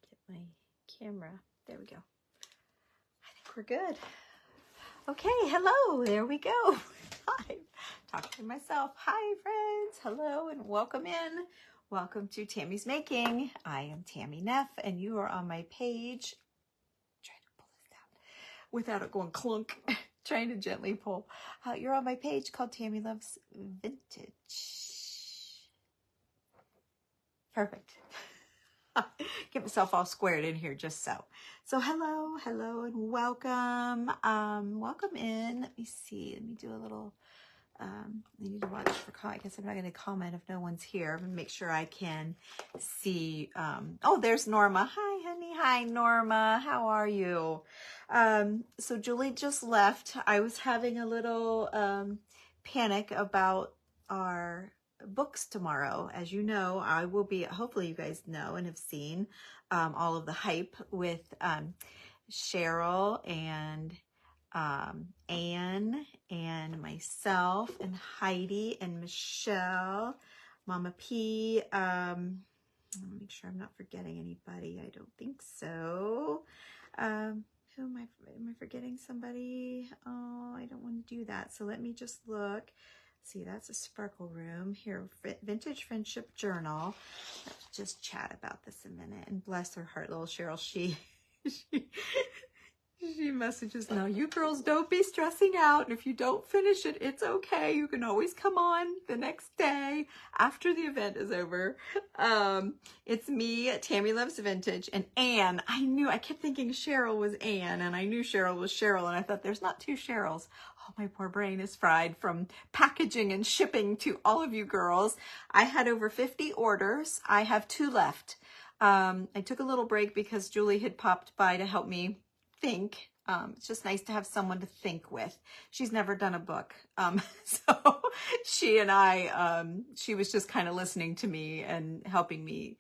get my camera. There we go. I think we're good. Okay, hello, there we go. Hi, talking to myself. Hi, friends. Hello, and welcome in. Welcome to Tammy's Making. I am Tammy Neff, and you are on my page. I'm trying to pull this down without it going clunk. Trying to gently pull. You're on my page called Tammy Loves Vintage. Perfect. Get myself all squared in here just so. So hello, and welcome. Welcome in. Let me see. Let me do a little. I need to watch for comment. I guess I'm not going to comment if no one's here. I'm going to make sure I can see. Oh, there's Norma. Hi, honey. Hi, Norma. How are you? So Julie just left. I was having a little panic about our books tomorrow. As you know, I will be, hopefully you guys know and have seen all of the hype with Cheryl and Anne and myself and Heidi and Michelle, Mama P. Let me make sure I'm not forgetting anybody. I don't think so. Who am I forgetting somebody? Oh, I don't want to do that. So let me just look. See, that's a Sparkle Room. Here, Vintage Friendship Journal. Let's just chat about this a minute. And bless her heart, little Cheryl, she messages, no, you girls don't be stressing out. And if you don't finish it, it's okay. You can always come on the next day after the event is over. It's me, Tammy Loves Vintage, and Anne. I kept thinking Cheryl was Anne, and I knew Cheryl was Cheryl, and I thought there's not two Cheryls. Oh, my poor brain is fried from packaging and shipping to all of you girls. I had over 50 orders. I have 2 left. I took a little break because Julie had popped by to help me think. It's just nice to have someone to think with. She's never done a book. So she and she was just kind of listening to me and helping me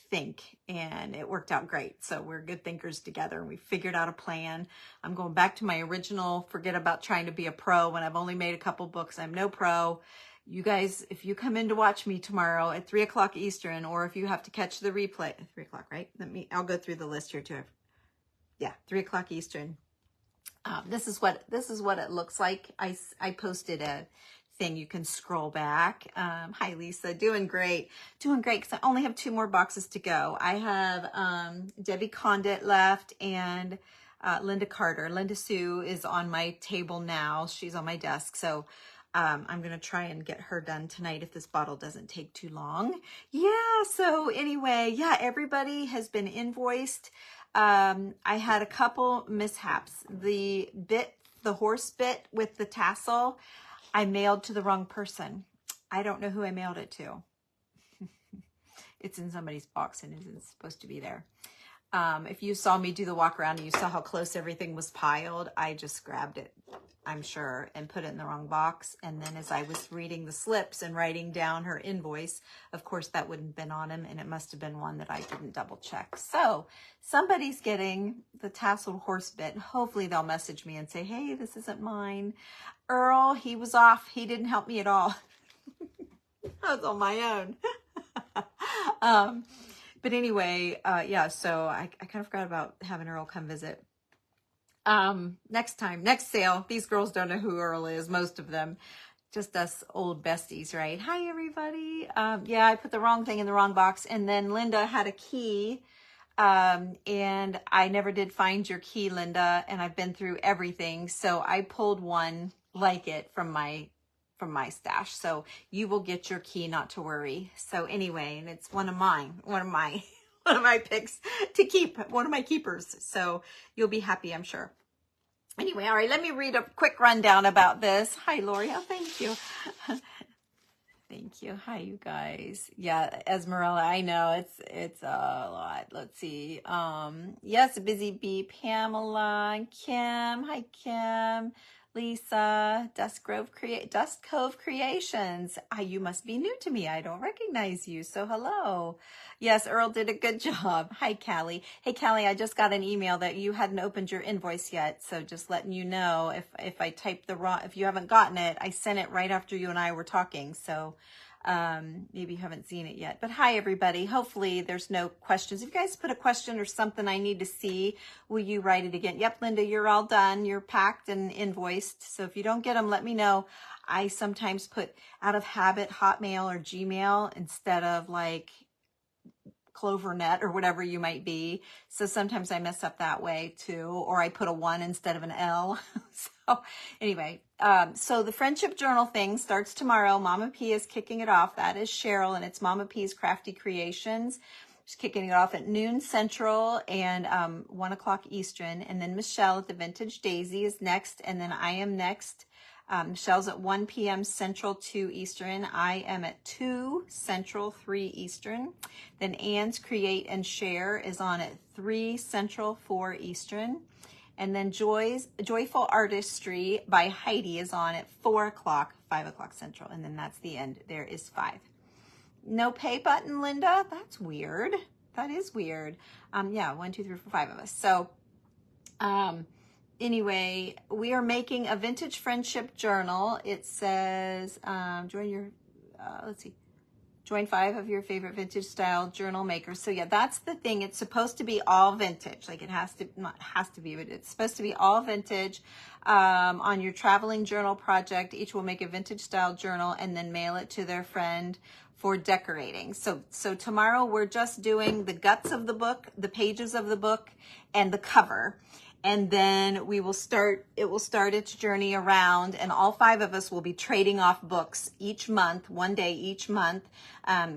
think, and it worked out great. So we're good thinkers together, and we figured out a plan. I'm going back to my original, forget about trying to be a pro when I've only made a couple books. I'm no pro. You guys, if you come in to watch me tomorrow at 3 o'clock Eastern, or if you have to catch the replay at 3 o'clock, right? I'll go through the list here too. Yeah, 3 o'clock Eastern. This is what it looks like. I posted a thing. You can scroll back. Hi, Lisa. Doing great because I only have 2 more boxes to go. I have Debbie Condit left and Linda Carter. Linda Sue is on my table now. She's on my desk. So I'm going to try and get her done tonight if this bottle doesn't take too long. Yeah, so anyway, yeah, everybody has been invoiced. I had a couple mishaps. The horse bit with the tassel, I mailed to the wrong person. I don't know who I mailed it to. It's in somebody's box and isn't supposed to be there. If you saw me do the walk around and you saw how close everything was piled, I just grabbed it, I'm sure, and put it in the wrong box. And then as I was reading the slips and writing down her invoice, of course that wouldn't have been on him, and it must have been one that I didn't double check. So somebody's getting the tasseled horse bit. Hopefully they'll message me and say, hey, this isn't mine. Earl, he was off. He didn't help me at all. I was on my own. But anyway, yeah, so I kind of forgot about having Earl come visit. Next time, next sale. These girls don't know who Earl is, most of them. Just us old besties, right? Hi, everybody. Yeah, I put the wrong thing in the wrong box. And then Linda had a key, and I never did find your key, Linda, and I've been through everything. So I pulled one like it from my stash. So you will get your key, not to worry. So anyway, and it's one of my picks to keep, one of my keepers. So you'll be happy, I'm sure. Anyway, all right, let me read a quick rundown about this. Hi, Lori. Oh, thank you. Thank you. Hi, you guys. Yeah, Esmeralda, I know it's a lot. Let's see. Yes, Busy Bee, Pamela, and Kim. Hi, Kim. Lisa, Dust Cove Creations. You must be new to me. I don't recognize you. So hello. Yes, Earl did a good job. Hi, Callie. Hey, Callie, I just got an email that you hadn't opened your invoice yet. So just letting you know, if I typed the wrong, if you haven't gotten it, I sent it right after you and I were talking. So Maybe you haven't seen it yet, but hi everybody. Hopefully there's no questions. If you guys put a question or something I need to see, will you write it again? Yep, Linda, you're all done. You're packed and invoiced. So if you don't get them, let me know. I sometimes put out of habit Hotmail or Gmail instead of like CloverNet or whatever you might be. So sometimes I mess up that way too, or I put a 1 instead of an L. So anyway, so the friendship journal thing starts tomorrow. Mama P is kicking it off. That is Cheryl, and it's Mama P's Crafty Creations. She's kicking it off at noon Central and 1 o'clock Eastern. And then Michelle at the Vintage Daisy is next, and then I am next. Michelle's at 1 p.m. Central, 2 Eastern. I am at 2 Central, 3 Eastern. Then Anne's Create and Share is on at 3 Central, 4 Eastern. And then Joyful Artistry by Heidi is on at 4 o'clock, 5 o'clock Central. And then that's the end. There is 5. No pay button, Linda? That's weird. That is weird. Yeah, 1, 2, 3, 4, 5 of us. So, anyway, we are making a vintage friendship journal. It says, join 5 of your favorite vintage style journal makers. So yeah, that's the thing. It's supposed to be all vintage. Like not has to be, but it's supposed to be all vintage. On your traveling journal project, each will make a vintage style journal and then mail it to their friend for decorating. So tomorrow we're just doing the guts of the book, the pages of the book, and the cover. And then it will start its journey around, and all 5 of us will be trading off books each month, 1 day each month.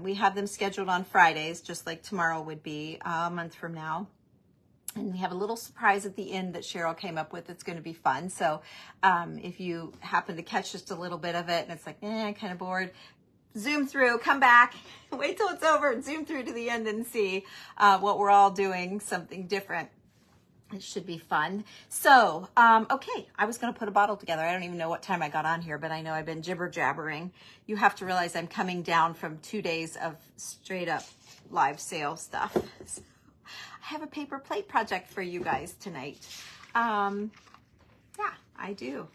We have them scheduled on Fridays, just like tomorrow would be a month from now. And we have a little surprise at the end that Cheryl came up with. It's going to be fun. So if you happen to catch just a little bit of it and it's like, I'm kind of bored, zoom through, come back, wait till it's over and zoom through to the end and see what we're all doing, something different. It should be fun. So, okay, I was going to put a bottle together. I don't even know what time I got on here, but I know I've been jibber jabbering. You have to realize I'm coming down from 2 days of straight up live sale stuff. So I have a paper plate project for you guys tonight. Yeah, I do.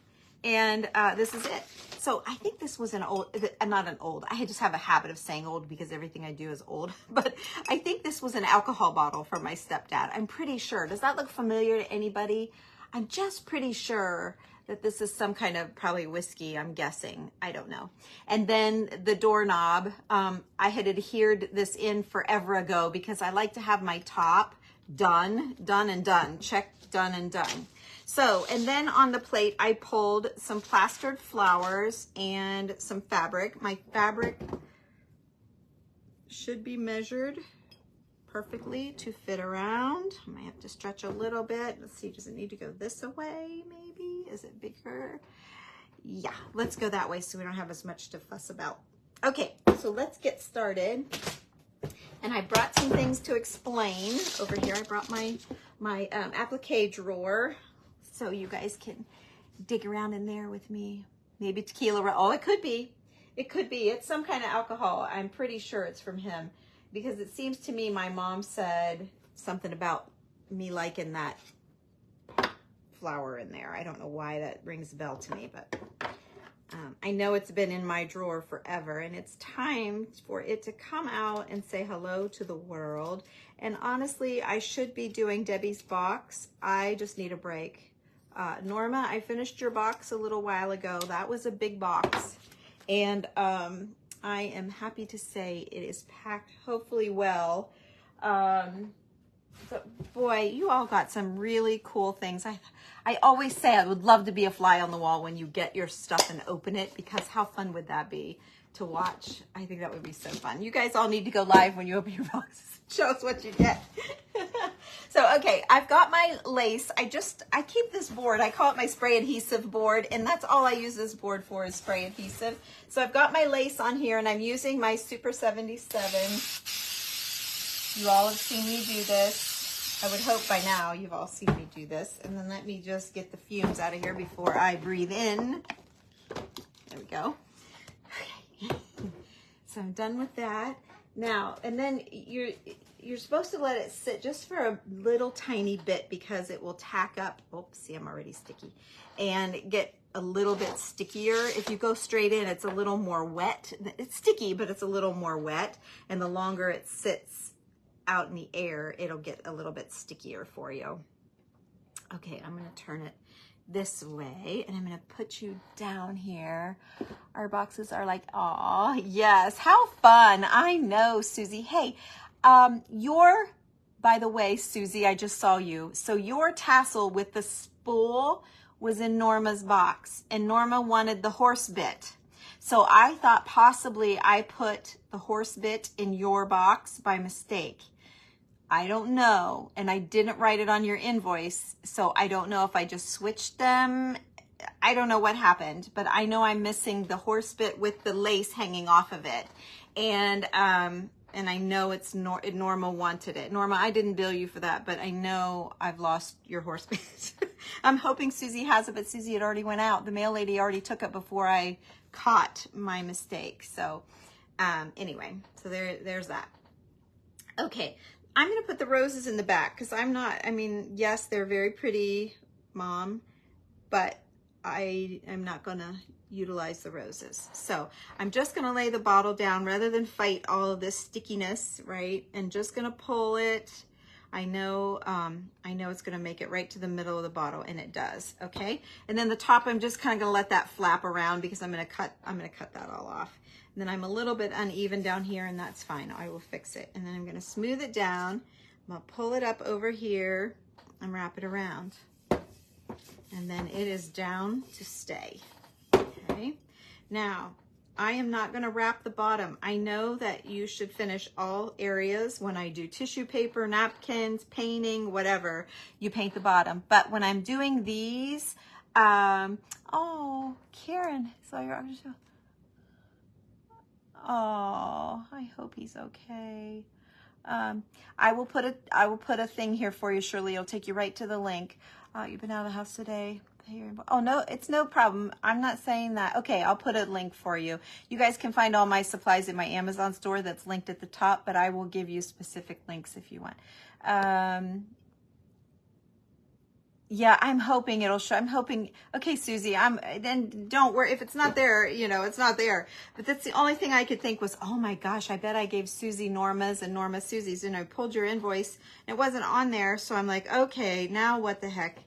And this is it. So I think this was an old, not an old, I just have a habit of saying old because everything I do is old, but I think this was an alcohol bottle from my stepdad. I'm pretty sure. Does that look familiar to anybody? I'm just pretty sure that this is some kind of probably whiskey, I'm guessing. I don't know. And then the doorknob, I had adhered this in forever ago because I like to have my top done and done, check, done and done. So, and then on the plate, I pulled some plastered flowers and some fabric. My fabric should be measured perfectly to fit around. I might have to stretch a little bit. Let's see, does it need to go this way maybe? Is it bigger? Yeah, let's go that way so we don't have as much to fuss about. Okay, so let's get started. And I brought some things to explain over here. I brought my applique drawer, so you guys can dig around in there with me. Maybe tequila. Oh, it could be. It could be. It's some kind of alcohol. I'm pretty sure it's from him because it seems to me my mom said something about me liking that flower in there. I don't know why that rings a bell to me, but I know it's been in my drawer forever, and it's time for it to come out and say hello to the world. And honestly, I should be doing Debbie's box. I just need a break. Norma, I finished your box a little while ago. That was a big box. And I am happy to say it is packed hopefully well. But boy, you all got some really cool things. I always say I would love to be a fly on the wall when you get your stuff and open it, because how fun would that be to watch? I think that would be so fun. You guys all need to go live when you open your boxes. Show us what you get. So, okay, I've got my lace. I keep this board. I call it my spray adhesive board, and that's all I use this board for is spray adhesive. So I've got my lace on here, and I'm using my Super 77. You all have seen me do this. I would hope by now you've all seen me do this. And then let me just get the fumes out of here before I breathe in. There we go. Okay. So I'm done with that. Now, and then you're supposed to let it sit just for a little tiny bit because it will tack up. Oops, see, I'm already sticky. And get a little bit stickier. If you go straight in, it's a little more wet. It's sticky, but it's a little more wet. And the longer it sits out in the air, it'll get a little bit stickier for you. Okay, I'm gonna turn it this way and I'm gonna put you down here. Our boxes are like, aw, yes, how fun. I know, Susie. Hey, by the way, Susie, I just saw you. So your tassel with the spool was in Norma's box and Norma wanted the horse bit. So I thought possibly I put the horse bit in your box by mistake. I don't know, and I didn't write it on your invoice, so I don't know if I just switched them. I don't know what happened, but I know I'm missing the horse bit with the lace hanging off of it, and I know it's Norma wanted it. Norma, I didn't bill you for that, but I know I've lost your horse bit. I'm hoping Susie has it, but Susie had already went out. The mail lady already took it before I caught my mistake. So anyway, so there's that. Okay. I'm going to put the roses in the back because yes, they're very pretty, Mom, but I am not going to utilize the roses. So I'm just going to lay the bottle down rather than fight all of this stickiness, right? And just going to pull it. I know it's going to make it right to the middle of the bottle, and it does. Okay. And then the top, I'm just kind of going to let that flap around because I'm going to cut that all off. And then I'm a little bit uneven down here, and that's fine. I will fix it. And then I'm going to smooth it down. I'm going to pull it up over here and wrap it around. And then it is down to stay. Okay. Now, I am not going to wrap the bottom. I know that you should finish all areas when I do tissue paper, napkins, painting, whatever. You paint the bottom. But when I'm doing these, oh, Karen, so you're oh, I hope he's okay. I will put a thing here for you, Shirley. It'll take you right to the link. You've been out of the house today. Oh no, it's no problem. I'm not saying that. Okay, I'll put a link for you. You guys can find all my supplies in my Amazon store that's linked at the top, but I will give you specific links if you want. Yeah, I'm hoping it'll show. I'm hoping. Okay, Susie, then don't worry. If it's not there, it's not there. But that's the only thing I could think was, oh my gosh, I bet I gave Susie Norma's and Norma Susie's, and I pulled your invoice and it wasn't on there. So I'm like, okay, now what the heck?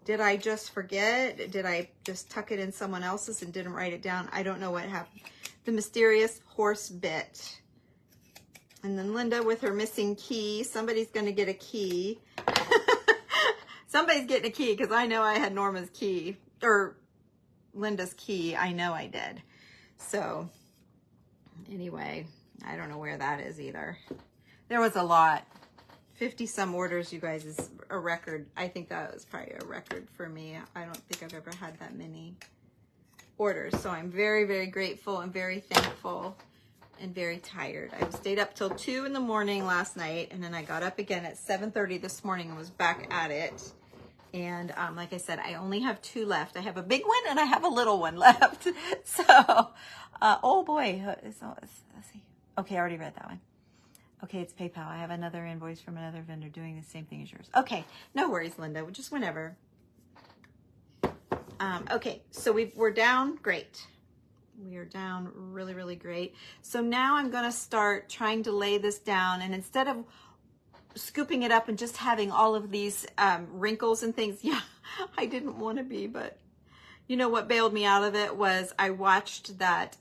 Did I just forget? Did I just tuck it in someone else's and didn't write it down? I don't know what happened. The mysterious horse bit. And then Linda with her missing key. Somebody's going to get a key. Somebody's getting a key because I know I had Norma's key or Linda's key. I know I did. So anyway, I don't know where that is either. There was a lot. 50 some orders, you guys, is a record. I think that was probably a record for me. I don't think I've ever had that many orders. So I'm very, very grateful and very thankful and very tired. I stayed up till 2 in the morning last night, and then I got up again at 7:30 this morning and was back at it. And like I said, I only have 2 left. I have a big one and I have a little one left. So, oh boy, let's see. Okay, I already read that one. Okay, it's PayPal. I have another invoice from another vendor doing the same thing as yours. Okay, no worries, Linda. Just whenever. Okay, so we're down. Great. We are down really, really great. So now I'm going to start trying to lay this down. And instead of scooping it up and just having all of these wrinkles and things, yeah, I didn't want to be. But you know what bailed me out of it was I watched that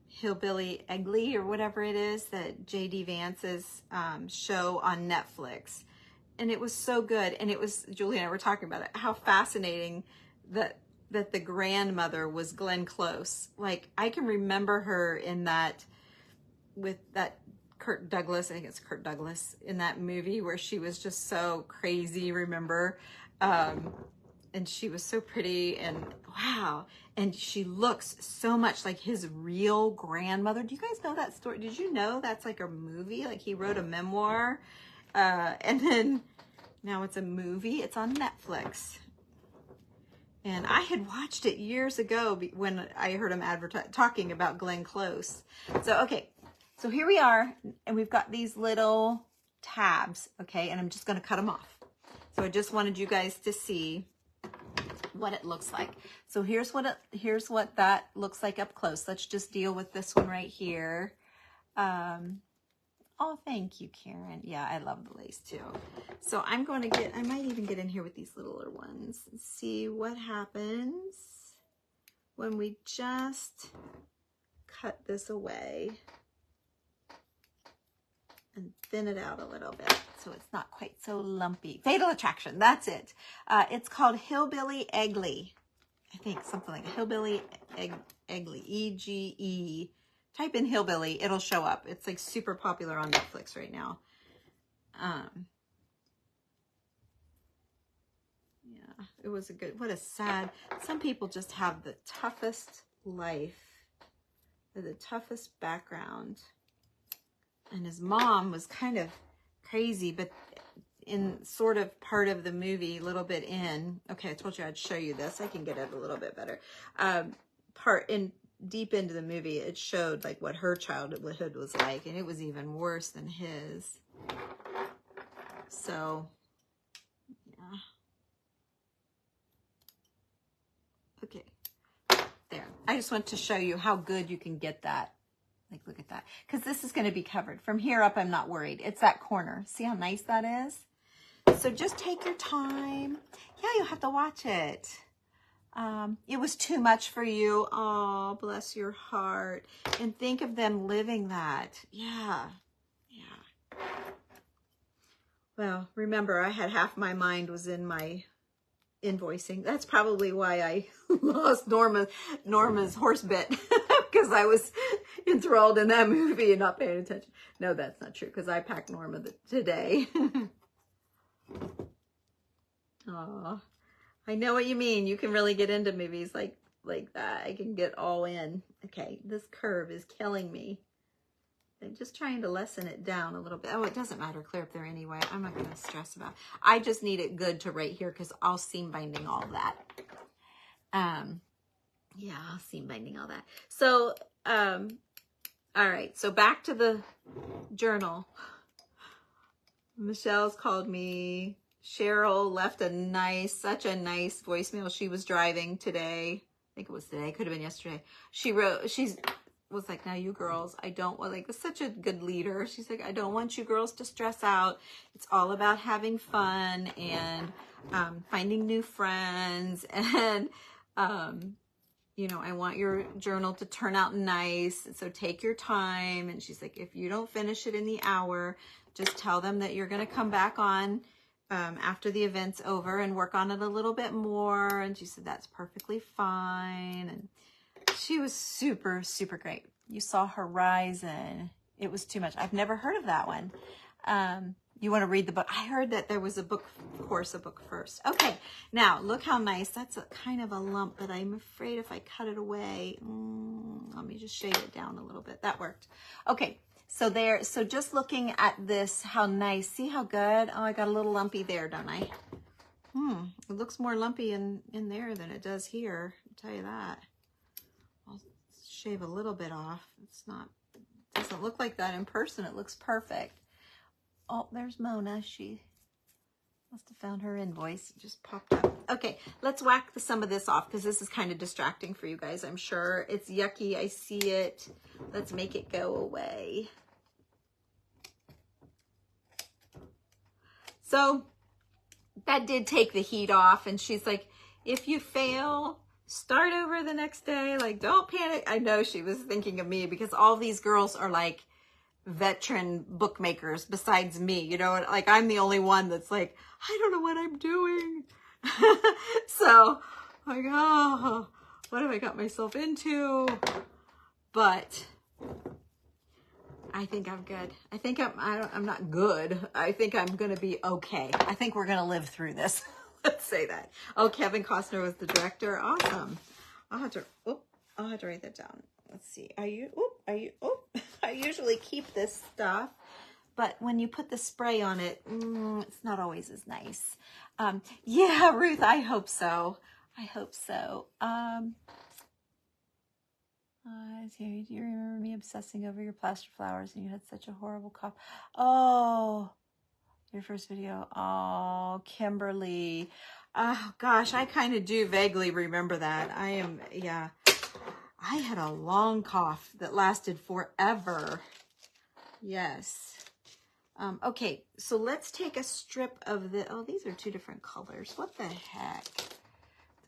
Hillbilly Eggly or whatever it is, that J.D. Vance's show on Netflix. And it was so good. And it was, Julie and I were talking about it, how fascinating that the grandmother was Glenn Close. Like, I can remember her in that, with that Kirk Douglas, I think it's Kirk Douglas, in that movie where she was just so crazy, remember? And she was so pretty, and wow. And she looks so much like his real grandmother. Do you guys know that story? Did you know that's like a movie? Like, he wrote a memoir, and then now it's a movie. It's on Netflix. And I had watched it years ago when I heard him talking about Glenn Close. So, okay. So here we are, and we've got these little tabs, okay? And I'm just going to cut them off. So I just wanted you guys to see. what it looks like. So here's what that looks like up close. Let's just deal with this one right here. Oh, thank you, Karen. Yeah, I love the lace too. So I'm going to I might even get in here with these littler ones and see what happens when we just cut this away and thin it out a little bit so it's not quite so lumpy. Fatal Attraction, that's it. It's called Hillbilly Eggly. I think something like Hillbilly Eggly, E-G-E. Type in Hillbilly, it'll show up. It's like super popular on Netflix right now. Yeah, it was a good, what a sad, some people just have the toughest life, the toughest background. And his mom was kind of crazy, but in sort of part of the movie, a little bit in, okay, I told you I'd show you this. I can get it a little bit better. Deep into the movie, it showed like what her childhood was like, and it was even worse than his. So, yeah. Okay, there. I just want to show you how good you can get that. Like, look at that. Because this is going to be covered. From here up, I'm not worried. It's that corner. See how nice that is? So just take your time. Yeah, you'll have to watch it. It was too much for you. Oh, bless your heart. And think of them living that. Yeah. Yeah. Well, remember, I had half my mind was in my invoicing. That's probably why I lost Norma's horse bit, because I was enthralled in that movie and not paying attention. No, that's not true, because I packed Norma today. Aw. I know what you mean. You can really get into movies like that. I can get all in. Okay, this curve is killing me. I'm just trying to lessen it down a little bit. Oh, it doesn't matter. Clear up there anyway. I'm not going to stress about it. I just need it good to right here because I'll seam binding all that. Yeah, I'll seam binding all that. So, all right. So back to the journal. Michelle's called me. Cheryl left such a nice voicemail. She was driving today. I think it was today. Could have been yesterday. She was like, now you girls, I don't want, like, such a good leader. She's like, I don't want you girls to stress out. It's all about having fun and finding new friends. And, you know, I want your journal to turn out nice. So take your time. And she's like, if you don't finish it in the hour, just tell them that you're going to come back on after the event's over and work on it a little bit more. And she said, that's perfectly fine. And she was super, super great. You saw Horizon. It was too much. I've never heard of that one. You want to read the book? I heard that there was a book, of course, a book first. Okay, now look how nice. That's a kind of a lump, but I'm afraid if I cut it away, let me just shade it down a little bit. That worked. Okay. So there, so just looking at this, how nice, see how good? Oh, I got a little lumpy there, don't I? It looks more lumpy in there than it does here, I'll tell you that. I'll shave a little bit off. It doesn't look like that in person. It looks perfect. Oh, there's Mona. She must have found her invoice. It just popped up. Okay, let's whack some of this off because this is kind of distracting for you guys, I'm sure. It's yucky. I see it. Let's make it go away. So that did take the heat off. And she's like, if you fail, start over the next day. Like, don't panic. I know she was thinking of me because all these girls are like veteran bookmakers besides me. You know, like I'm the only one that's like, I don't know what I'm doing. So like, oh, what have I got myself into? But I think I'm good. I think I'm not good. I think I'm going to be okay. I think we're going to live through this. Let's say that. Oh, Kevin Costner was the director. Awesome. I'll have to write that down. Let's see. I usually keep this stuff, but when you put the spray on it, it's not always as nice. Yeah, Ruth, I hope so. I hope so. Do you remember me obsessing over your plaster flowers and you had such a horrible cough? Oh, your first video. Oh, Kimberly. Oh gosh, I kind of do vaguely remember that. Yeah. I had a long cough that lasted forever. Yes. Okay, so let's take a strip of the, oh, these are 2 different colors. What the heck?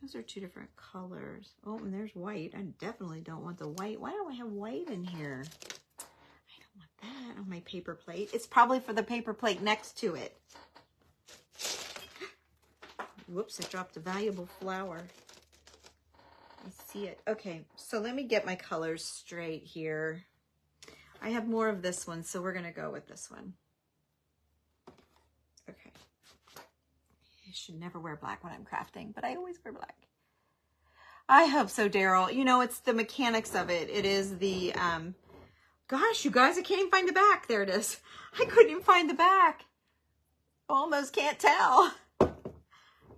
Those are 2 different colors. Oh, and there's white. I definitely don't want the white. Why don't I have white in here? I don't want that on my paper plate. It's probably for the paper plate next to it. Whoops, I dropped a valuable flower. I see it. Okay, so let me get my colors straight here. I have more of this one, so we're going to go with this one. Okay. I should never wear black when I'm crafting, but I always wear black. I hope so, Daryl. You know, it's the mechanics of it. It is the, gosh, you guys, I can't even find the back. There it is. I couldn't even find the back. Almost can't tell.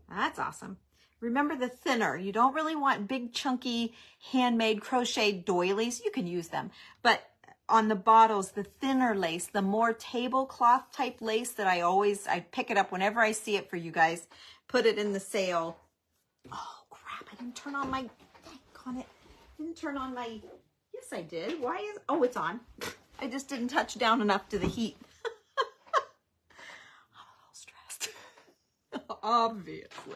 That's awesome. Remember the thinner. You don't really want big, chunky, handmade crochet doilies. You can use them. But on the bottles, the thinner lace, the more tablecloth type lace that I pick it up whenever I see it for you guys. Put it in the sale. Oh, crap. I didn't turn on my, didn't turn on my, yes, I did. Why is, oh, it's on. I just didn't touch down enough to the heat. I'm a little stressed. Obviously.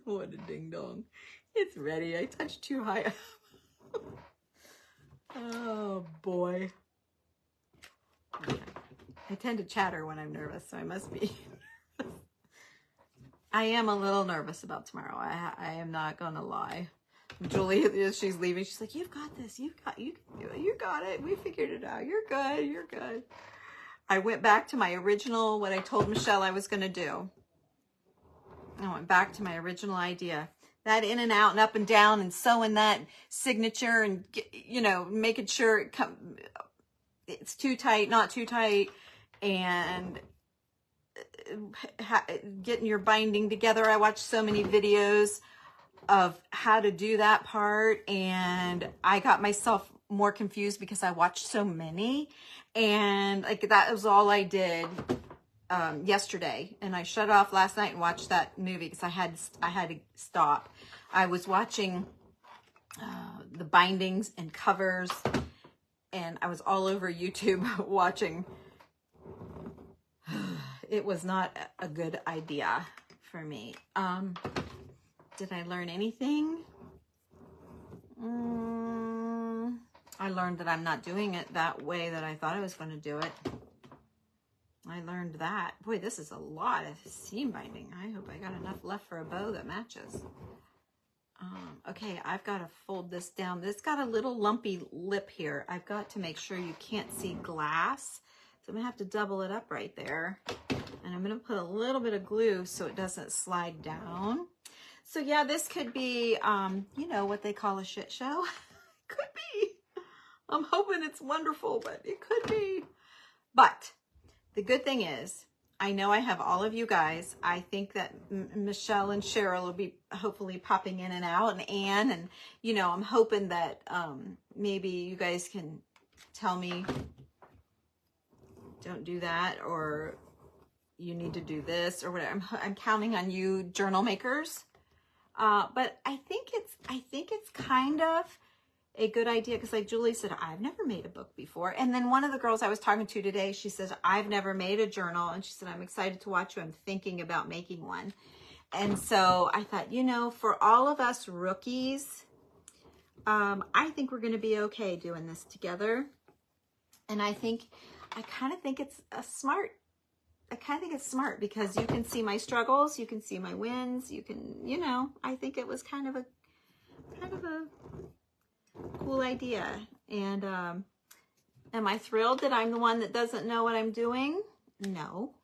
What a ding dong. It's ready. I touched too high up. Oh boy. Okay. I tend to chatter when I'm nervous, so I must be. I am a little nervous about tomorrow. I am not gonna lie. Julie, as she's leaving, she's like, "You've got this. You got it. We figured it out. You're good. You're good." I went back to my original, what I told Michelle I was going to do. I went back to my original idea. That in and out and up and down and sewing that signature and, you know, making sure it's too tight, not too tight, and getting your binding together. I watched so many videos of how to do that part, and I got myself more confused because I watched so many, and like that was all I did yesterday, and I shut off last night and watched that movie because I had to stop. I was watching the bindings and covers, and I was all over YouTube watching. It was not a good idea for me. Did I learn anything? I learned that I'm not doing it that way that I thought I was going to do it. I learned that. Boy, this is a lot of seam binding. I hope I got enough left for a bow that matches. Okay, I've got to fold this down. This got a little lumpy lip here. I've got to make sure you can't see glass. So I'm going to have to double it up right there. And I'm going to put a little bit of glue so it doesn't slide down. So yeah, this could be, you know, what they call a shit show. Could be. I'm hoping it's wonderful, but it could be. But the good thing is, I know I have all of you guys. I think that Michelle and Cheryl will be hopefully popping in and out, and Anne, and, you know, I'm hoping that maybe you guys can tell me, don't do that, or you need to do this, or whatever. I'm counting on you, journal makers. But I think it's kind of a good idea, because like Julie said, I've never made a book before. And then one of the girls I was talking to today, she says, I've never made a journal. And she said, I'm excited to watch you. I'm thinking about making one. And so I thought, you know, for all of us rookies, I think we're going to be okay doing this together. And I kind of think it's smart because you can see my struggles, you can see my wins, you can, you know, I think it was kind of a cool idea. And am I thrilled that I'm the one that doesn't know what I'm doing? No,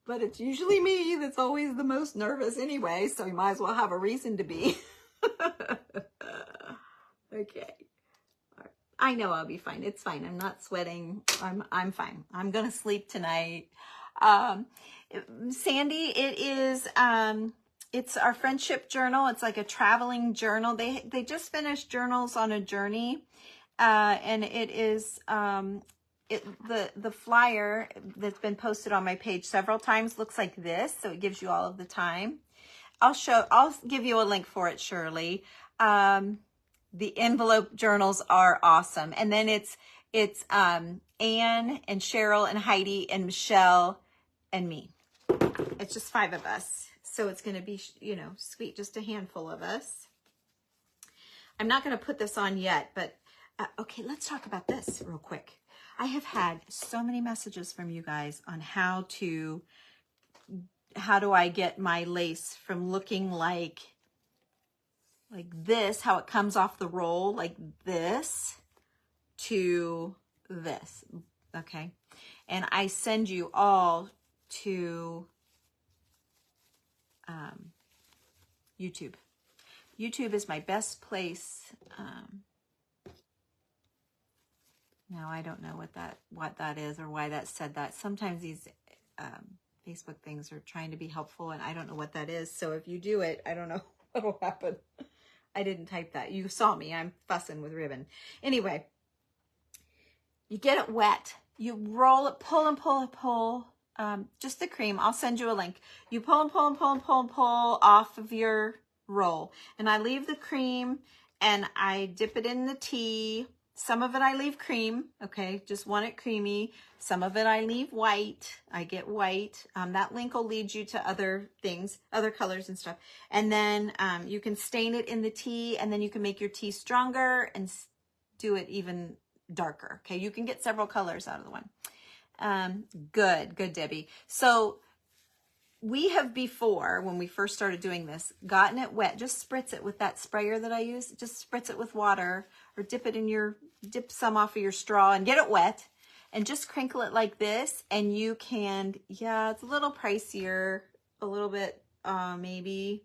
but it's usually me that's always the most nervous anyway, so you might as well have a reason to be. Okay. I know I'll be fine. It's fine. I'm not sweating. I'm fine. I'm going to sleep tonight. Sandy, it is, it's our friendship journal. It's like a traveling journal. They just finished Journals on a Journey, and it is, the flyer that's been posted on my page several times looks like this. So it gives you all of the time. I'll give you a link for it, Shirley. The envelope journals are awesome. And then it's Anne and Cheryl and Heidi and Michelle and me. It's just 5 of us. So it's going to be, you know, sweet, just a handful of us. I'm not going to put this on yet, but okay, let's talk about this real quick. I have had so many messages from you guys on how do I get my lace from looking like this, how it comes off the roll like this, to this, okay? And I send you all to YouTube. YouTube is my best place. Now I don't know what that is or why that said that. Sometimes these Facebook things are trying to be helpful and I don't know what that is. So if you do it, I don't know what'll happen. I didn't type that. You saw me. I'm fussing with ribbon. Anyway, you get it wet. You roll it, pull and pull and pull. Just the cream. I'll send you a link. You pull and pull and pull and pull and pull off of your roll. And I leave the cream and I dip it in the tea. Some of it I leave cream, okay? Just want it creamy. Some of it I leave white. I get white. That link will lead you to other things, other colors and stuff. And then you can stain it in the tea, and then you can make your tea stronger and do it even darker, okay? You can get several colors out of the one. Good, Debbie. So we have before, when we first started doing this, gotten it wet. Just spritz it with that sprayer that I use. Just spritz it with water or dip some off of your straw and get it wet and just crinkle it like this. And you can, yeah, it's a little pricier, a little bit, maybe.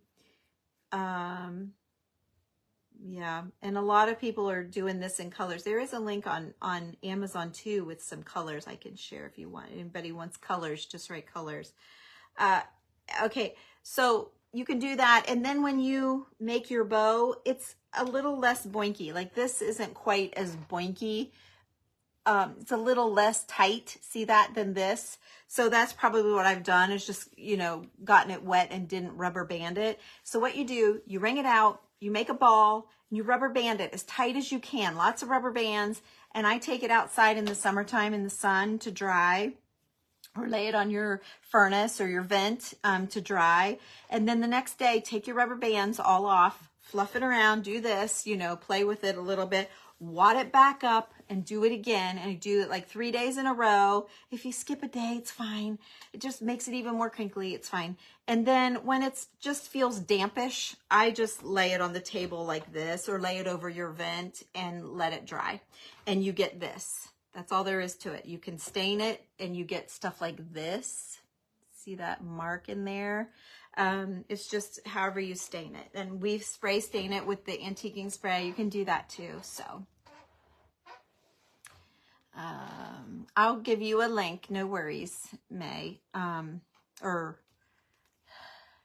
Yeah. And a lot of people are doing this in colors. There is a link on Amazon too with some colors I can share if you want. Anybody wants colors, just write colors. Okay, so you can do that. And then when you make your bow, it's a little less boinky. Like this isn't quite as boinky. It's a little less tight, see that, than this. So that's probably what I've done is just, you know, gotten it wet and didn't rubber band it. So what you do, you wring it out, you make a ball, and you rubber band it as tight as you can. Lots of rubber bands. And I take it outside in the summertime in the sun to dry, or lay it on your furnace or your vent to dry. And then the next day, take your rubber bands all off, fluff it around, do this, you know, play with it a little bit, wad it back up and do it again. And I do it like 3 days in a row. If you skip a day, it's fine. It just makes it even more crinkly. It's fine. And then when it's just feels dampish, I just lay it on the table like this or lay it over your vent and let it dry. And you get this. That's all there is to it. You can stain it and you get stuff like this. See that mark in there? It's just however you stain it. And we spray stain it with the antiquing spray. You can do that too. So I'll give you a link. No worries, May. Or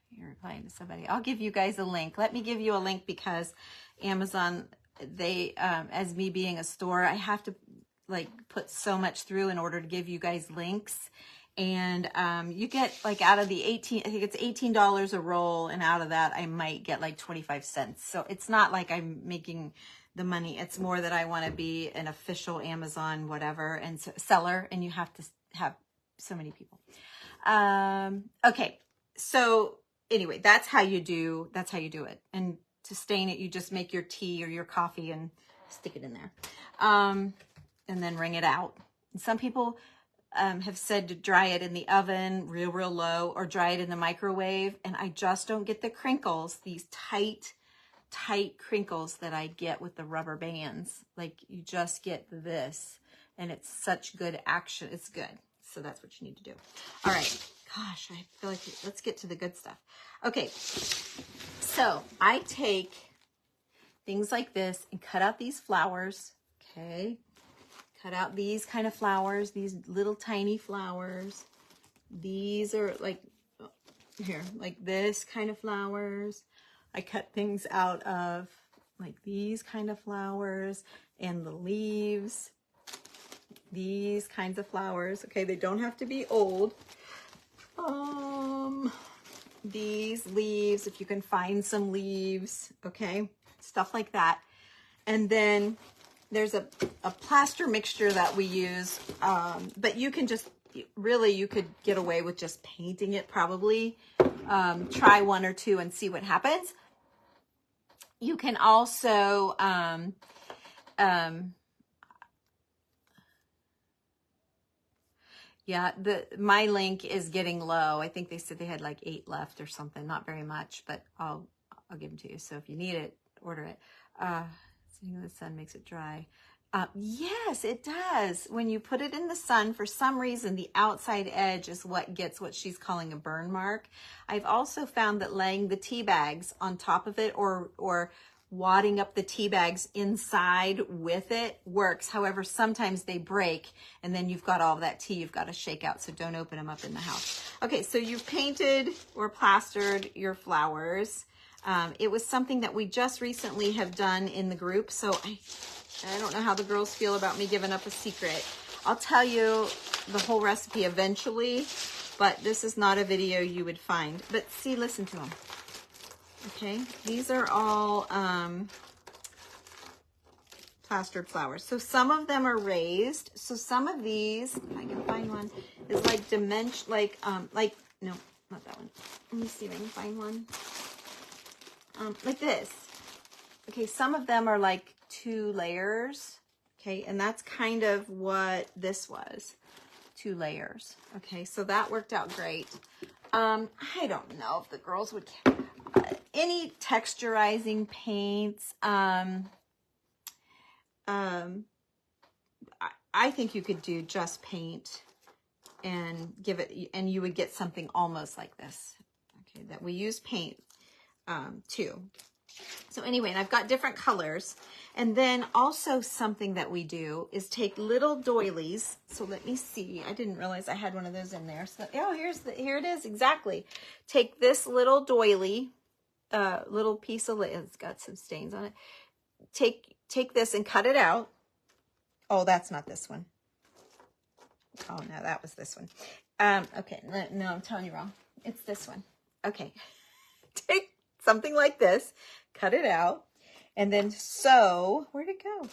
you're replying to somebody. I'll give you guys a link. Let me give you a link because Amazon, they, as me being a store, I have to like put so much through in order to give you guys links. And you get like out of the I think it's $18 a roll, and out of that I might get like 25 cents. So it's not like I'm making the money. It's more that I want to be an official Amazon whatever and seller, and you have to have so many people. Okay, so anyway, that's how you do it. And to stain it, you just make your tea or your coffee and stick it in there. And then wring it out. And some people have said to dry it in the oven real low or dry it in the microwave. And I just don't get the crinkles, these tight crinkles that I get with the rubber bands. Like you just get this and it's such good action. It's good. So that's what you need to do. All right. Gosh, I feel like let's get to the good stuff. Okay. So I take things like this and cut out these flowers. Okay. Cut out these kind of flowers, these little tiny flowers. These are like, here, like this kind of flowers. I cut things out of like these kind of flowers, and the leaves, these kinds of flowers. Okay, they don't have to be old. These leaves, if you can find some leaves, okay, stuff like that. And then there's a plaster mixture that we use, but you can just, really, you could get away with just painting it probably. Try one or two and see what happens. You can also, yeah, my link is getting low. I think they said they had like 8 left or something. Not very much, but I'll give them to you. So if you need it, order it. Sitting in the sun makes it dry. Yes, it does. When you put it in the sun, for some reason, the outside edge is what gets what she's calling a burn mark. I've also found that laying the tea bags on top of it, or wadding up the tea bags inside with it, works. However, sometimes they break, and then you've got all that tea you've got to shake out, so don't open them up in the house. Okay, so you've painted or plastered your flowers. It was something that we just recently have done in the group, so I don't know how the girls feel about me giving up a secret. I'll tell you the whole recipe eventually, but this is not a video you would find. But see, listen to them. Okay, these are all plastered flowers. So some of them are raised. So some of these, if I can find one, is like dimension, no, not that one. Let me see if I can find one. Like this. Okay, some of them are like 2 layers. Okay, and that's kind of what this was. 2 layers. Okay, so that worked out great. I don't know if the girls would any texturizing paints. I think you could do just paint and give it, and you would get something almost like this. Okay, that we use paint too. So anyway, and I've got different colors. And then also something that we do is take little doilies. So let me see. I didn't realize I had one of those in there. So, oh, here it is. Exactly. Take this little doily, little piece of, it's got some stains on it. Take this and cut it out. Oh, that's not this one. Oh, no, that was this one. Okay. No, I'm telling you wrong. It's this one. Okay. Take something like this, cut it out, and then sew, where'd it go?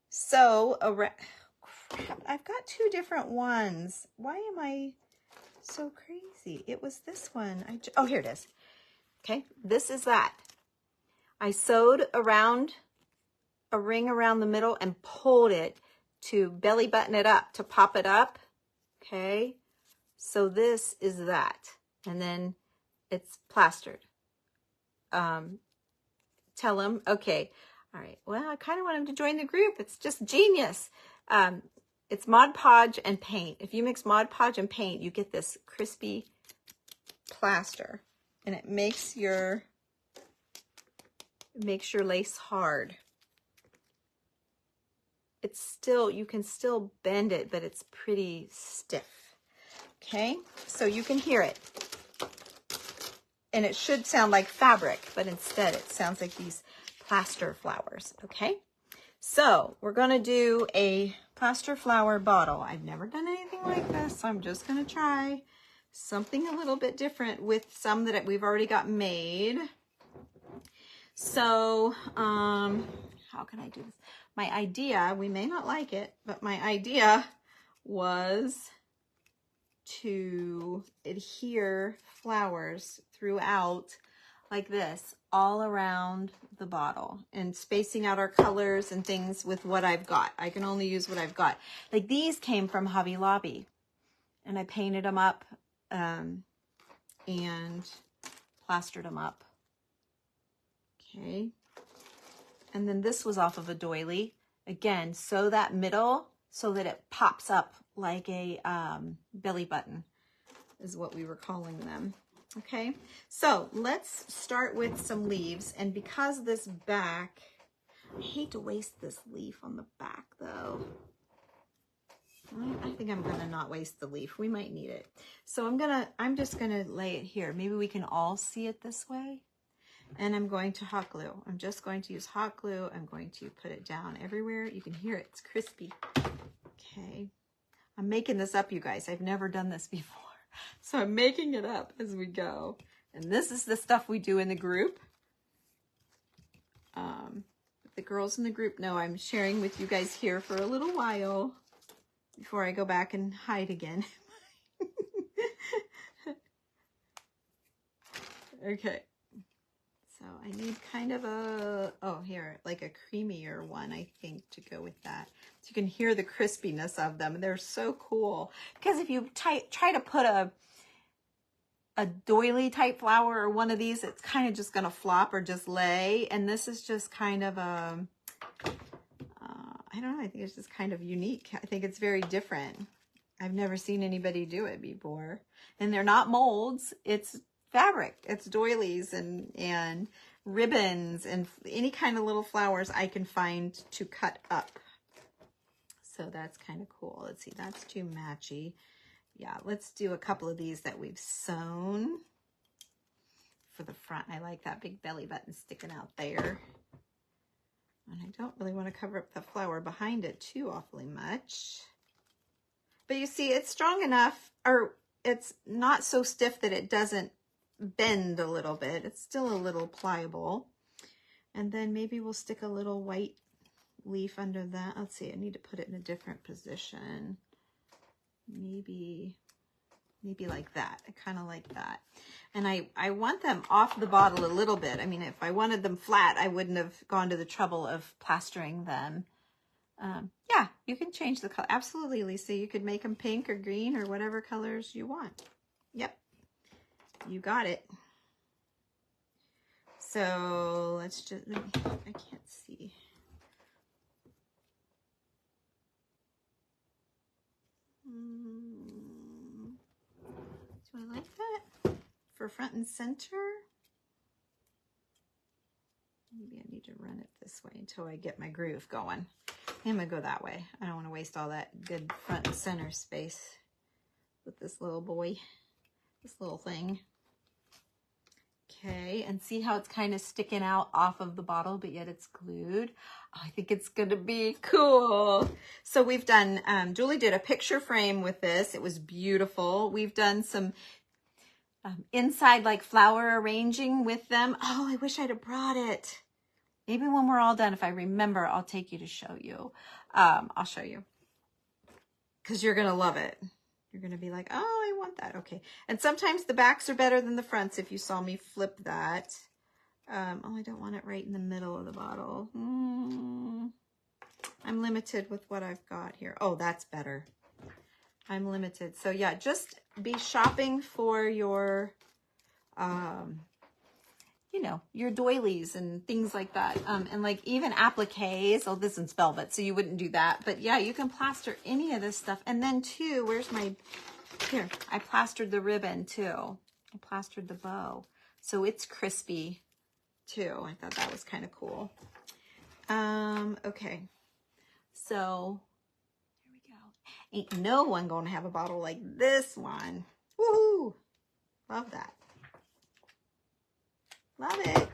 Sew around, crap, I've got 2 different ones. Why am I so crazy? It was this one. Oh, here it is. Okay, this is that. I sewed around a ring around the middle and pulled it to belly button it up, to pop it up. Okay, so this is that. And then it's plastered. Tell them, okay, all right, well, I kind of want him to join the group. It's just genius. It's Mod Podge and paint. If you mix Mod Podge and paint, you get this crispy plaster, and it makes your lace hard. It's still, you can still bend it, but it's pretty stiff. Okay, so you can hear it. And it should sound like fabric, but instead it sounds like these plaster flowers, okay? So we're gonna do a plaster flower bottle. I've never done anything like this, so I'm just gonna try something a little bit different with some that we've already got made. So, how can I do this? My idea, we may not like it, but my idea was to adhere flowers throughout like this, all around the bottle, and spacing out our colors and things with what I've got. I can only use what I've got. Like these came from Hobby Lobby, and I painted them up and plastered them up. Okay. And then this was off of a doily. Again, sew that middle so that it pops up like a belly button is what we were calling them. Okay, so let's start with some leaves. And because this back, I hate to waste this leaf on the back though. I think I'm gonna not waste the leaf. We might need it. So I'm just gonna lay it here. Maybe we can all see it this way. And I'm going to hot glue. I'm just going to use hot glue. I'm going to put it down everywhere. You can hear it. It's crispy. Okay. I'm making this up, you guys. I've never done this before. So I'm making it up as we go. And this is the stuff we do in the group. The girls in the group know I'm sharing with you guys here for a little while before I go back and hide again. Okay. So I need kind of a, oh, here, like a creamier one, I think, to go with that. So you can hear the crispiness of them. They're so cool. Because if you try to put a doily type flower or one of these, it's kind of just going to flop or just lay. And this is just kind of a, I don't know, I think it's just kind of unique. I think it's very different. I've never seen anybody do it before. And they're not molds, it's fabric. It's doilies and ribbons and any kind of little flowers I can find to cut up. So that's kind of cool. Let's see, that's too matchy. Yeah, let's do a couple of these that we've sewn for the front. I like that big belly button sticking out there. And I don't really want to cover up the flower behind it too awfully much. But you see, it's strong enough, or it's not so stiff that it doesn't bend a little bit. It's still a little pliable. And then maybe we'll stick a little white leaf under that. Let's see, I need to put it in a different position. Maybe like that. I kind of like that. And I want them off the bottle a little bit. I mean, if I wanted them flat, I wouldn't have gone to the trouble of plastering them. Yeah, you can change the color. Absolutely, Lisa. You could make them pink or green or whatever colors you want. Yep, you got it. So let's just, I can't see. Do I like that for front and center? Maybe I need to run it this way until I get my groove going. I'm gonna go that way. I don't want to waste all that good front and center space with this little boy, this little thing. Okay, and see how it's kind of sticking out off of the bottle, but yet it's glued. Oh, I think it's gonna be cool. So we've done, Julie did a picture frame with this. It was beautiful. We've done some inside like flower arranging with them. Oh, I wish I'd have brought it. Maybe when we're all done, if I remember, I'll take you to show you. I'll show you. Because you're gonna love it. You're going to be like, oh, I want that. Okay. And sometimes the backs are better than the fronts if you saw me flip that. Oh, I don't want it right in the middle of the bottle. I'm limited with what I've got here. Oh, that's better. I'm limited. So yeah, just be shopping for your, you know, your doilies and things like that. And like even appliques. Oh, this one's velvet, so you wouldn't do that. But yeah, you can plaster any of this stuff. And then too, where's my, here, I plastered the ribbon too. I plastered the bow. So it's crispy too. I thought that was kind of cool. Okay. So here we go. Ain't no one gonna have a bottle like this one. Woohoo! Love that. Love it.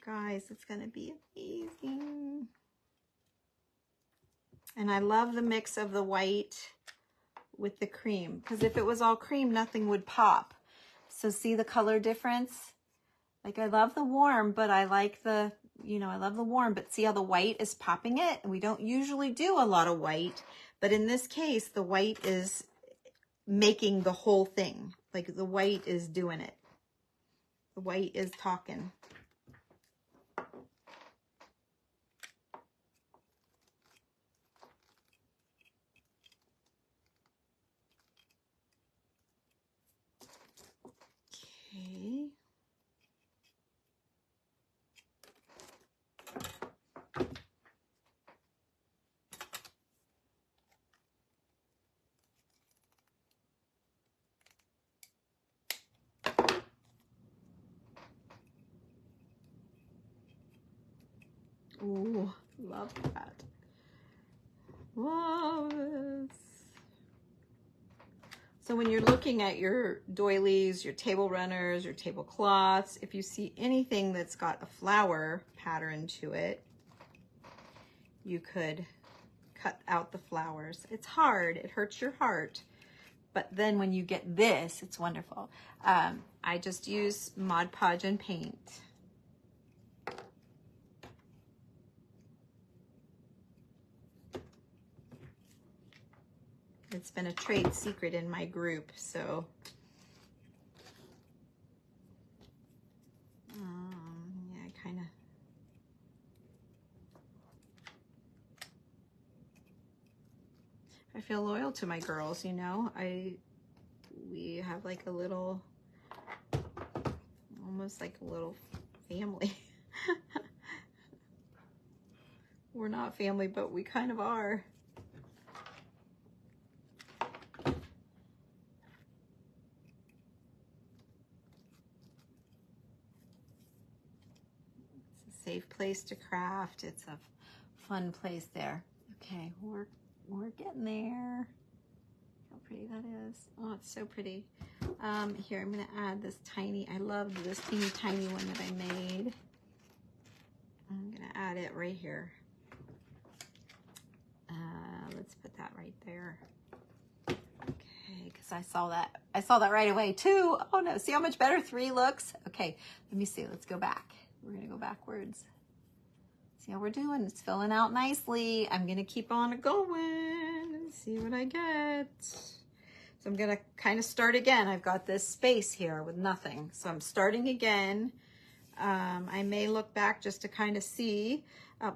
Guys, it's going to be amazing. And I love the mix of the white with the cream. Because if it was all cream, nothing would pop. So see the color difference? Like I love the warm, but I like the, you know, I love the warm. But see how the white is popping it? And we don't usually do a lot of white. But in this case, the white is making the whole thing. Like the white is doing it. The white is talking. Okay. Ooh, love that. Love this. So when you're looking at your doilies, your table runners, your tablecloths, if you see anything that's got a flower pattern to it, you could cut out the flowers. It's hard, it hurts your heart, but then when you get this, it's wonderful. I just use Mod Podge and paint. It's been a trade secret in my group, so yeah, I kind of I feel loyal to my girls, you know. We have like a little, almost like a little family. We're not family, but we kind of are. Safe place to craft. It's a fun place there. Okay, we're getting there. How pretty that is. Oh, it's so pretty. Here, I'm gonna add this tiny, I love this teeny tiny one that I made. I'm gonna add it right here. Let's put that right there. Okay, because I saw that right away too. Oh no, see how much better 3 looks? Okay, let me see, let's go back. We're gonna go backwards. See how we're doing? It's filling out nicely. I'm gonna keep on going and see what I get. So I'm gonna kind of start again. I've got this space here with nothing. So I'm starting again. I may look back just to kind of see.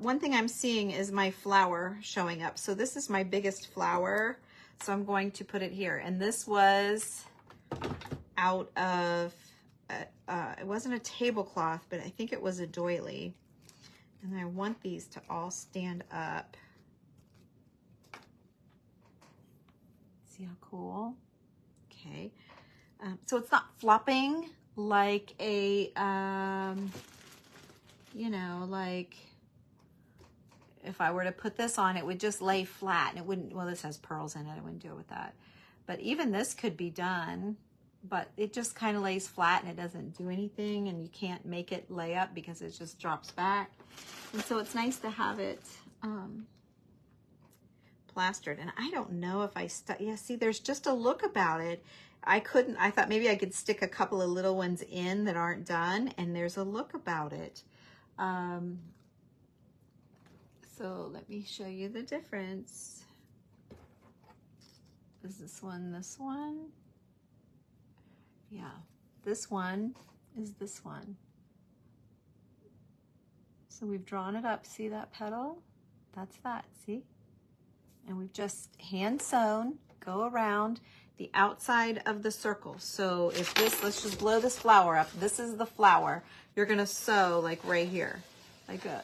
One thing I'm seeing is my flower showing up. So this is my biggest flower. So I'm going to put it here. And this was out of, it wasn't a tablecloth, but I think it was a doily. And I want these to all stand up. See how cool? Okay. So it's not flopping like a, you know, like if I were to put this on, it would just lay flat and it wouldn't, well, this has pearls in it. I wouldn't do it with that. But even this could be done, but it just kind of lays flat and it doesn't do anything, and you can't make it lay up because it just drops back. And so it's nice to have it plastered. And I don't know if I yeah, see, there's just a look about it. I thought maybe I could stick a couple of little ones in that aren't done, and there's a look about it. So let me show you the difference. Is this one this one? Yeah, this one is this one. So we've drawn it up. See that petal? That's that, see? And we've just hand sewn, go around the outside of the circle. So if this, let's just blow this flower up. This is the flower. You're gonna sew like right here, like a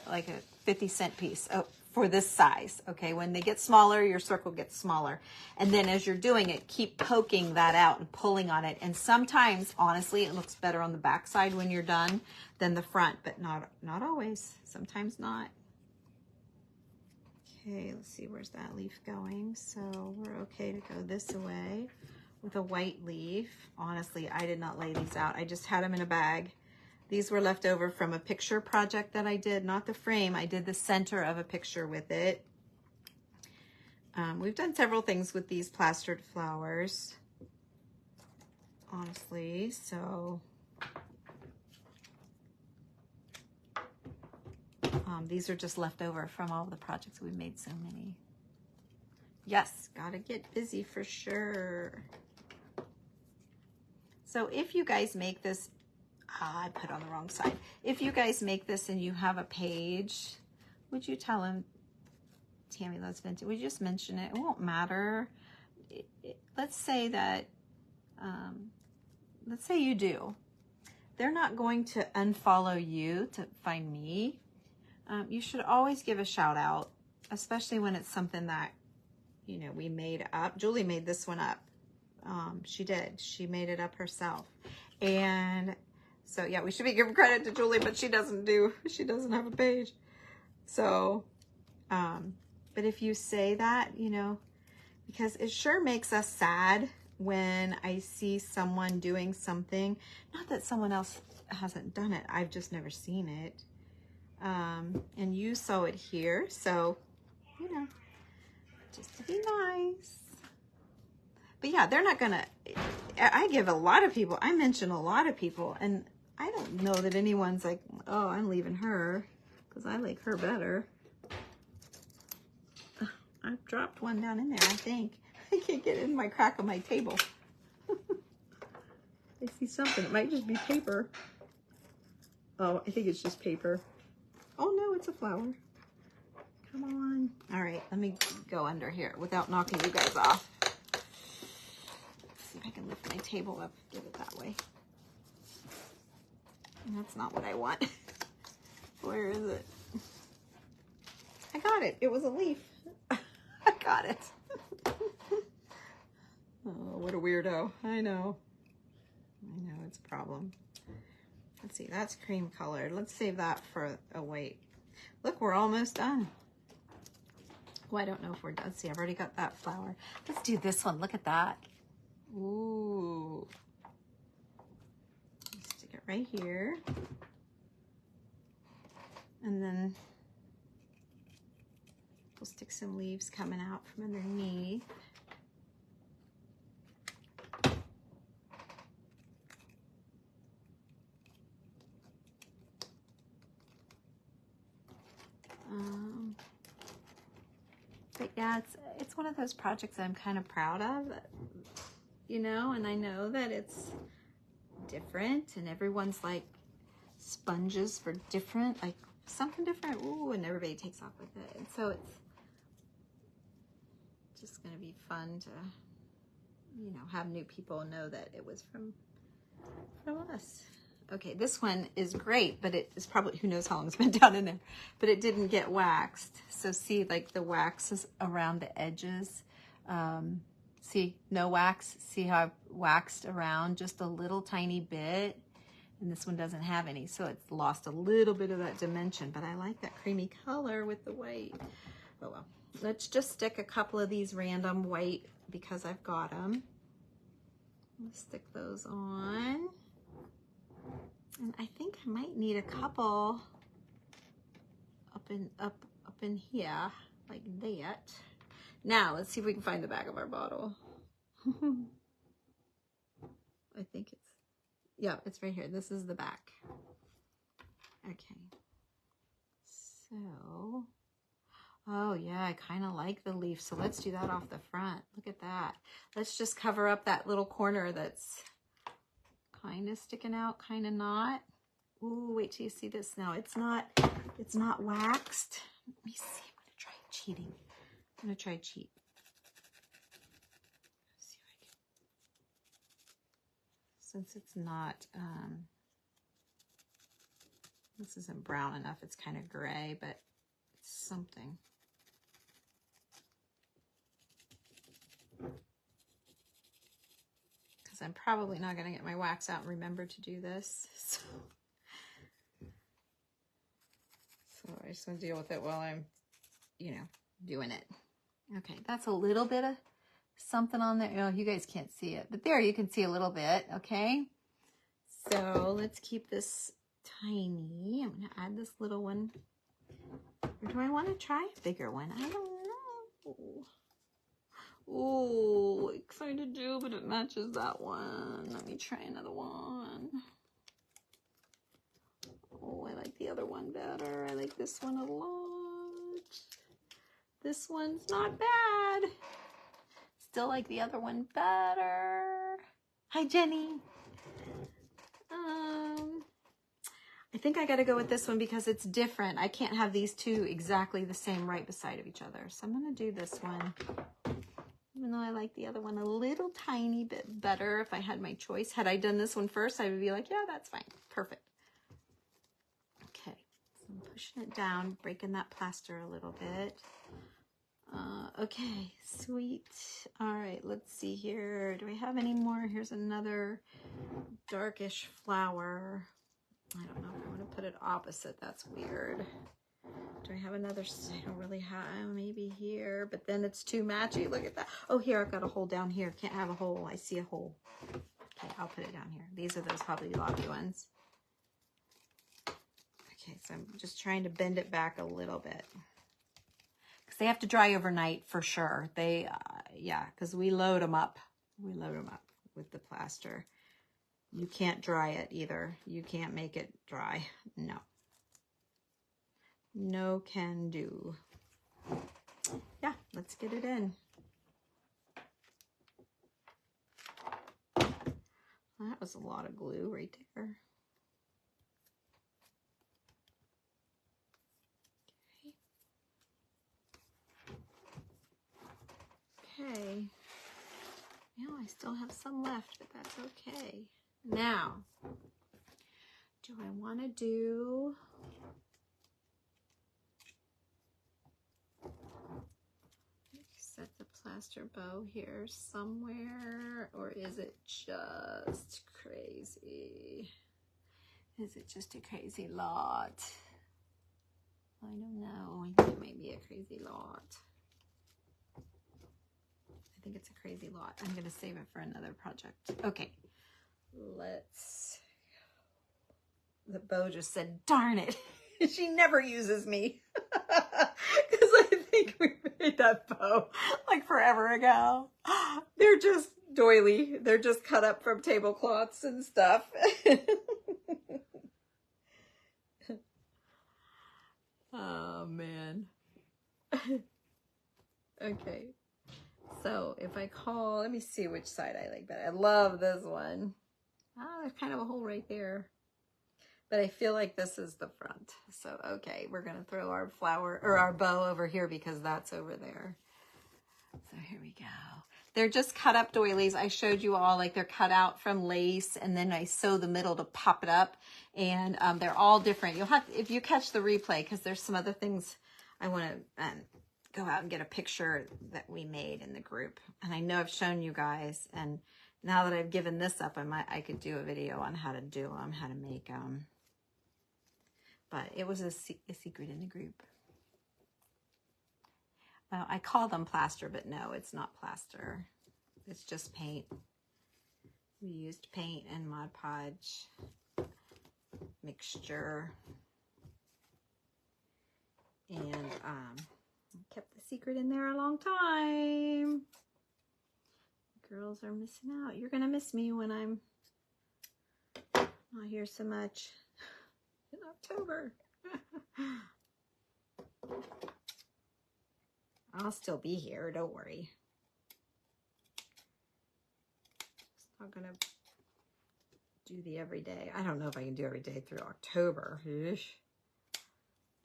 50-cent piece for this size, okay? When they get smaller, your circle gets smaller. And then as you're doing it, keep poking that out and pulling on it. And sometimes, honestly, it looks better on the back side when you're done than the front, but not always, sometimes not. Okay, let's see, where's that leaf going? So we're okay to go this way with a white leaf. Honestly, I did not lay these out. I just had them in a bag. These were left over from a picture project that I did, not the frame. I did the center of a picture with it. We've done several things with these plastered flowers, honestly, so these are just left over from all the projects. We've made so many. Yes, gotta get busy for sure. So if you guys make this, I put on the wrong side. If you guys make this and you have a page, would you tell him, Tammy Loves Vintage, would you just mention it? It won't matter. Let's say that, let's say you do. They're not going to unfollow you to find me. You should always give a shout out, especially when it's something that, you know, we made up. Julie made this one up. She did. She made it up herself. And so, yeah, we should be giving credit to Julie, but she doesn't have a page. So, but if you say that, you know, because it sure makes us sad when I see someone doing something, not that someone else hasn't done it, I've just never seen it. And you saw it here, so, you know, just to be nice. But yeah, they're not gonna, I give a lot of people, I mention a lot of people, and I don't know that anyone's like, oh, I'm leaving her, because I like her better. I've dropped one down in there, I think. I can't get it in my crack of my table. I see something. It might just be paper. Oh, I think it's just paper. Oh no, it's a flower. Come on. All right, let me go under here without knocking you guys off. Let's see if I can lift my table up, get it that way. And that's not what I want. Where is it? I got it. It was a leaf. I got it. Oh, what a weirdo. I know. I know, it's a problem. Let's see, that's cream colored. Let's save that for a wait. Look, we're almost done. Well, I don't know if we're done. Let's see, I've already got that flower. Let's do this one. Look at that. Ooh. Stick it right here. And then we'll stick some leaves coming out from underneath. But yeah, it's one of those projects I'm kind of proud of, you know, and I know that it's different and everyone's like sponges for different, like something different, ooh, and everybody takes off with it. And so it's just going to be fun to, you know, have new people know that it was from us. Okay, this one is great, but it is probably, who knows how long it's been down in there, but it didn't get waxed. So see, like the wax is around the edges. See, no wax. See how I've waxed around just a little tiny bit, and this one doesn't have any, so it's lost a little bit of that dimension, but I like that creamy color with the white. Oh well, let's just stick a couple of these random white because I've got them. Let's stick those on. And I think I might need a couple up in here, like that. Now let's see if we can find the back of our bottle. I think it's, yeah, it's right here. This is the back. Okay. So, oh yeah, I kind of like the leaf. So let's do that off the front. Look at that. Let's just cover up that little corner that's kind of sticking out, kind of not. Ooh, wait till you see this now. It's not waxed. Let me see. I'm gonna try cheating. I'm gonna try cheat. Let's see if I can. Since it's not, this isn't brown enough. It's kind of gray, but it's something. Because I'm probably not gonna get my wax out and remember to do this. So I just want to deal with it while I'm, you know, doing it. Okay, that's a little bit of something on there. Oh, you guys can't see it, but there you can see a little bit, okay? So let's keep this tiny. I'm going to add this little one. Or do I want to try a bigger one? I don't know. Oh, excited to do, but it matches that one. Let me try another one. Oh, I like the other one better. I like this one a lot. This one's not bad. Still like the other one better. Hi, Jenny. I think I gotta go with this one because it's different. I can't have these two exactly the same right beside of each other. So I'm gonna do this one. Even though I like the other one a little tiny bit better if I had my choice. Had I done this one first, I would be like, yeah, that's fine. Perfect. Okay, so I'm pushing it down, breaking that plaster a little bit. Okay, sweet. All right, let's see here. Do I have any more? Here's another darkish flower. I don't know if I want to put it opposite. That's weird. Do I have another? I don't really have, maybe here, but then it's too matchy. Look at that. Oh, here, I've got a hole down here. Can't have a hole. I see a hole. Okay, I'll put it down here. These are those Hobby Lobby ones. Okay, so I'm just trying to bend it back a little bit. Because they have to dry overnight for sure. They, yeah, because we load them up. We load them up with the plaster. You can't dry it either. You can't make it dry. No. No can do. Yeah, let's get it in. That was a lot of glue right there. Okay. Well, I still have some left, but that's okay. Now, do I want to do... set the plaster bow here somewhere, or is it just crazy? Is it just a crazy lot? I don't know. I think it may be a crazy lot. I think it's a crazy lot. I'm going to save it for another project. Okay, let's... The bow just said, darn it. She never uses me. Because I think we made that bow like forever ago. They're just doily. They're just cut up from tablecloths and stuff. Oh, man. Okay. So if I call, let me see which side I like better. I love this one. Oh, there's kind of a hole right there. But I feel like this is the front. So, okay, we're going to throw our flower or our bow over here because that's over there. So here we go. They're just cut up doilies. I showed you all, like they're cut out from lace, and then I sew the middle to pop it up. And they're all different. You'll have, if you catch the replay, because there's some other things I want to go out and get a picture that we made in the group. And I know I've shown you guys, and now that I've given this up, I could do a video on how to do them, how to make them. But it was a secret in the group. Well, I call them plaster, but no, it's not plaster. It's just paint. We used paint and Mod Podge mixture. And kept the secret in there a long time. Girls are missing out. You're going to miss me when I'm not here so much in October. I'll still be here, don't worry. It's not gonna do the everyday. I don't know if I can do every day through October.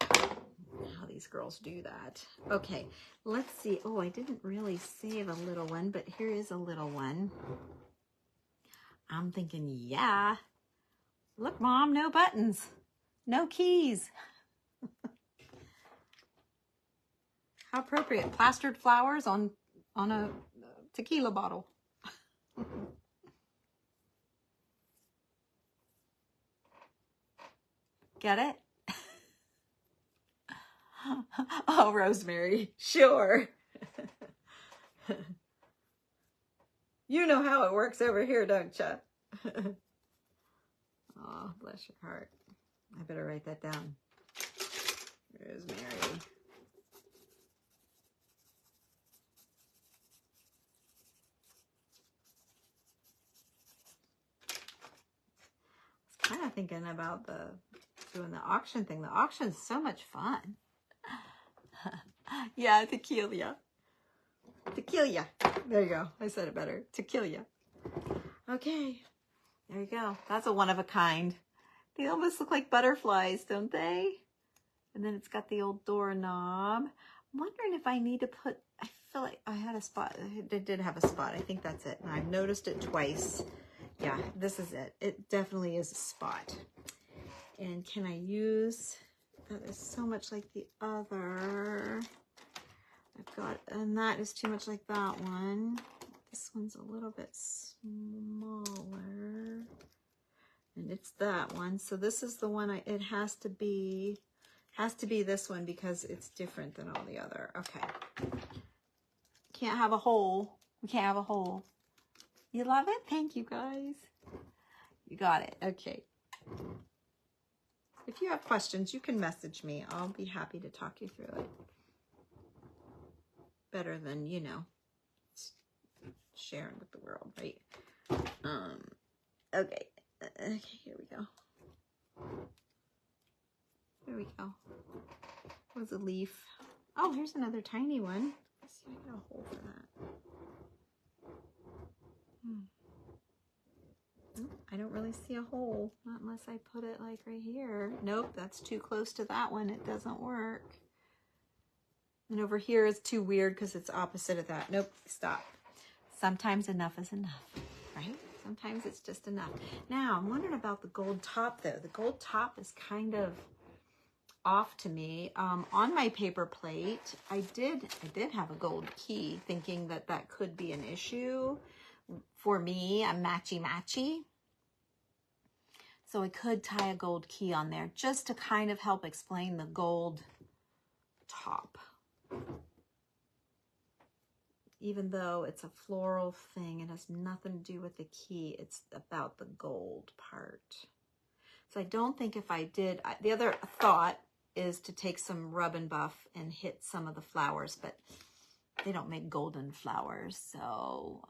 How these girls do that. Okay, let's see. Oh, I didn't really save a little one, but here is a little one. I'm thinking, yeah. Look, Mom, no buttons, no keys. How appropriate. Plastered flowers on a tequila bottle. Get it? Oh, Rosemary. Sure. You know how it works over here, don't you? Oh, bless your heart. I better write that down. Rosemary. Kind of thinking about doing the auction thing. The auction's so much fun. Yeah, tequila. Tequila. There you go. I said it better. Tequila. Okay. There you go. That's a one of a kind. They almost look like butterflies, don't they? And then it's got the old doorknob. I'm wondering if I need to put, I feel like I had a spot. I did have a spot. I think that's it. And I've noticed it twice. Yeah, this is it. It definitely is a spot. And can I use, that is so much like the other. I've got, and that is too much like that one. This one's a little bit smaller. And it's that one. So this is the one it has Has to be this one because it's different than all the other. Okay. Can't have a hole. We can't have a hole. You love it? Thank you, guys. You got it. Okay. If you have questions, you can message me. I'll be happy to talk you through it. Better than, you know, sharing with the world, right? Okay. Okay, here we go. There we go. What was a leaf? Oh, here's another tiny one. Let's see if I get a hole for that. I don't really see a hole, not unless I put it like right here. Nope, that's too close to that one. It doesn't work. And over here is too weird because it's opposite of that. Nope, stop. Sometimes enough is enough, right? Sometimes it's just enough. Now, I'm wondering about the gold top though. The gold top is kind of off to me. On my paper plate, I did have a gold key, thinking that that could be an issue for me. I'm matchy-matchy. So I could tie a gold key on there just to kind of help explain the gold top. Even though it's a floral thing, it has nothing to do with the key. It's about the gold part. So I don't think if I did, the other thought is to take some rub and buff and hit some of the flowers, but they don't make golden flowers. So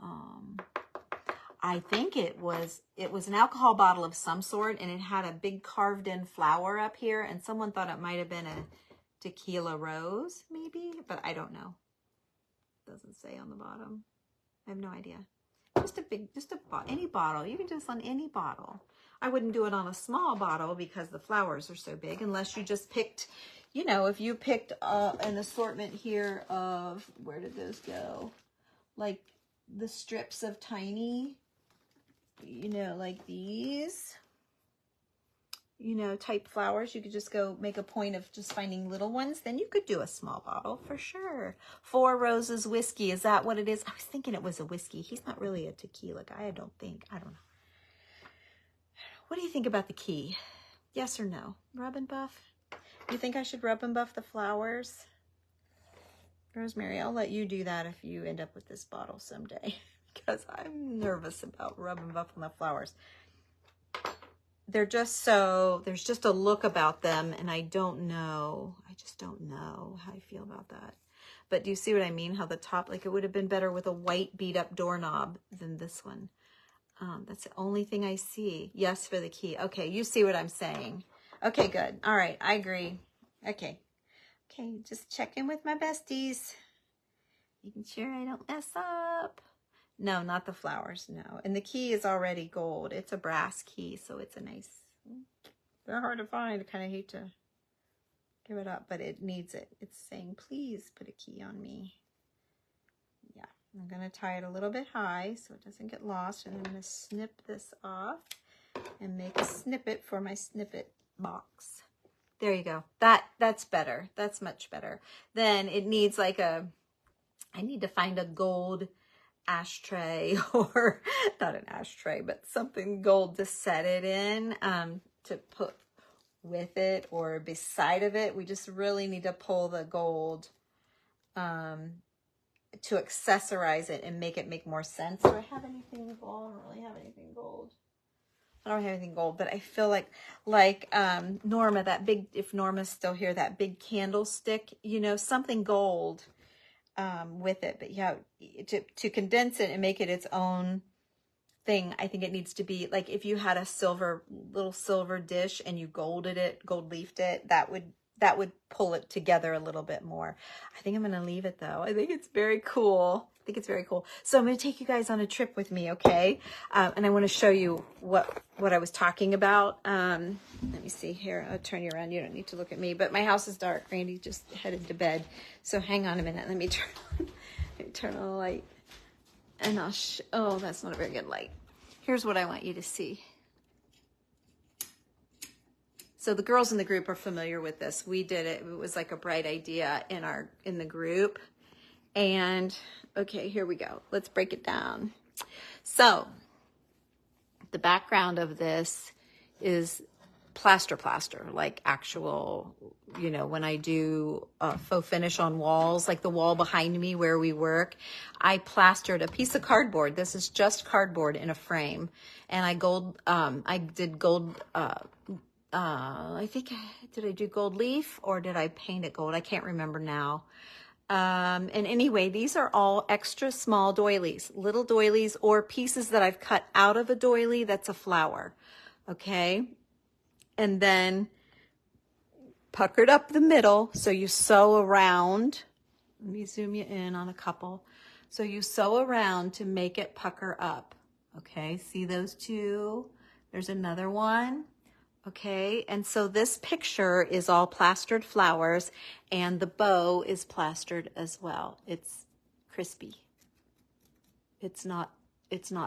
I think it was an alcohol bottle of some sort, and it had a big carved in flower up here, and someone thought it might have been a tequila rose, maybe, but I don't know. Doesn't say on the bottom. I have no idea. Any bottle. You can do this on any bottle. I wouldn't do it on a small bottle because the flowers are so big, unless you just picked, you know, if you picked an assortment here of, where did those go? Like the strips of tiny, you know, like these, you know, type flowers. You could just go make a point of just finding little ones. Then you could do a small bottle for sure. 4 Roses whiskey. Is that what it is? I was thinking it was a whiskey. He's not really a tequila guy, I don't think. I don't know. What do you think about the key? Yes or no? Rub and buff? You think I should rub and buff the flowers? Rosemary, I'll let you do that if you end up with this bottle someday, because I'm nervous about rub and buff on the flowers. They're just so, there's just a look about them, and I don't know. I just don't know how I feel about that. But do you see what I mean? How the top, like it would have been better with a white beat up doorknob than this one. That's the only thing I see. Yes for the key. Okay, you see what I'm saying. Okay, good. All right, I agree. Okay. Okay, just checking with my besties. Making sure I don't mess up. No, not the flowers, no. And the key is already gold. It's a brass key, so it's a nice... They're hard to find. I kind of hate to give it up, but it needs it. It's saying, please put a key on me. Yeah, I'm going to tie it a little bit high so it doesn't get lost. And I'm going to snip this off and make a snippet for my snippet box. There you go. That's better. That's much better. Then it needs like a... I need to find a gold ashtray, or not an ashtray, but something gold to set it in, to put with it or beside of it. We just really need to pull the gold to accessorize it and make it make more sense. Do I have anything gold? I don't really have anything gold. I don't have anything gold, but I feel like Norma, that big, if Norma's still here, that big candlestick, you know, something gold with it. But yeah, to condense it and make it its own thing, I think it needs to be like if you had a little silver dish and you gold leafed it, that would pull it together a little bit more. I think I'm going to leave it though. I think it's very cool. I think it's very cool. So I'm going to take you guys on a trip with me, okay? And I want to show you what I was talking about. Let me see here. I'll turn you around. You don't need to look at me. But my house is dark. Randy just headed to bed. So hang on a minute. Let me turn on the light. And I'll oh, that's not a very good light. Here's what I want you to see. So the girls in the group are familiar with this. We did it. It was like a bright idea in the group. And okay, here we go. Let's break it down. So the background of this is plaster, like actual, you know, when I do faux finish on walls, like the wall behind me where we work, I plastered a piece of cardboard. This is just cardboard in a frame. And I did gold, I think, did I do gold leaf or did I paint it gold? I can't remember now. And anyway, these are all extra small doilies, little doilies or pieces that I've cut out of a doily that's a flower. Okay. And then puckered up the middle. So you sew around. Let me zoom you in on a couple. So you sew around to make it pucker up. Okay. See those two? There's another one. Okay, and so this picture is all plastered flowers and the bow is plastered as well. It's crispy. It's not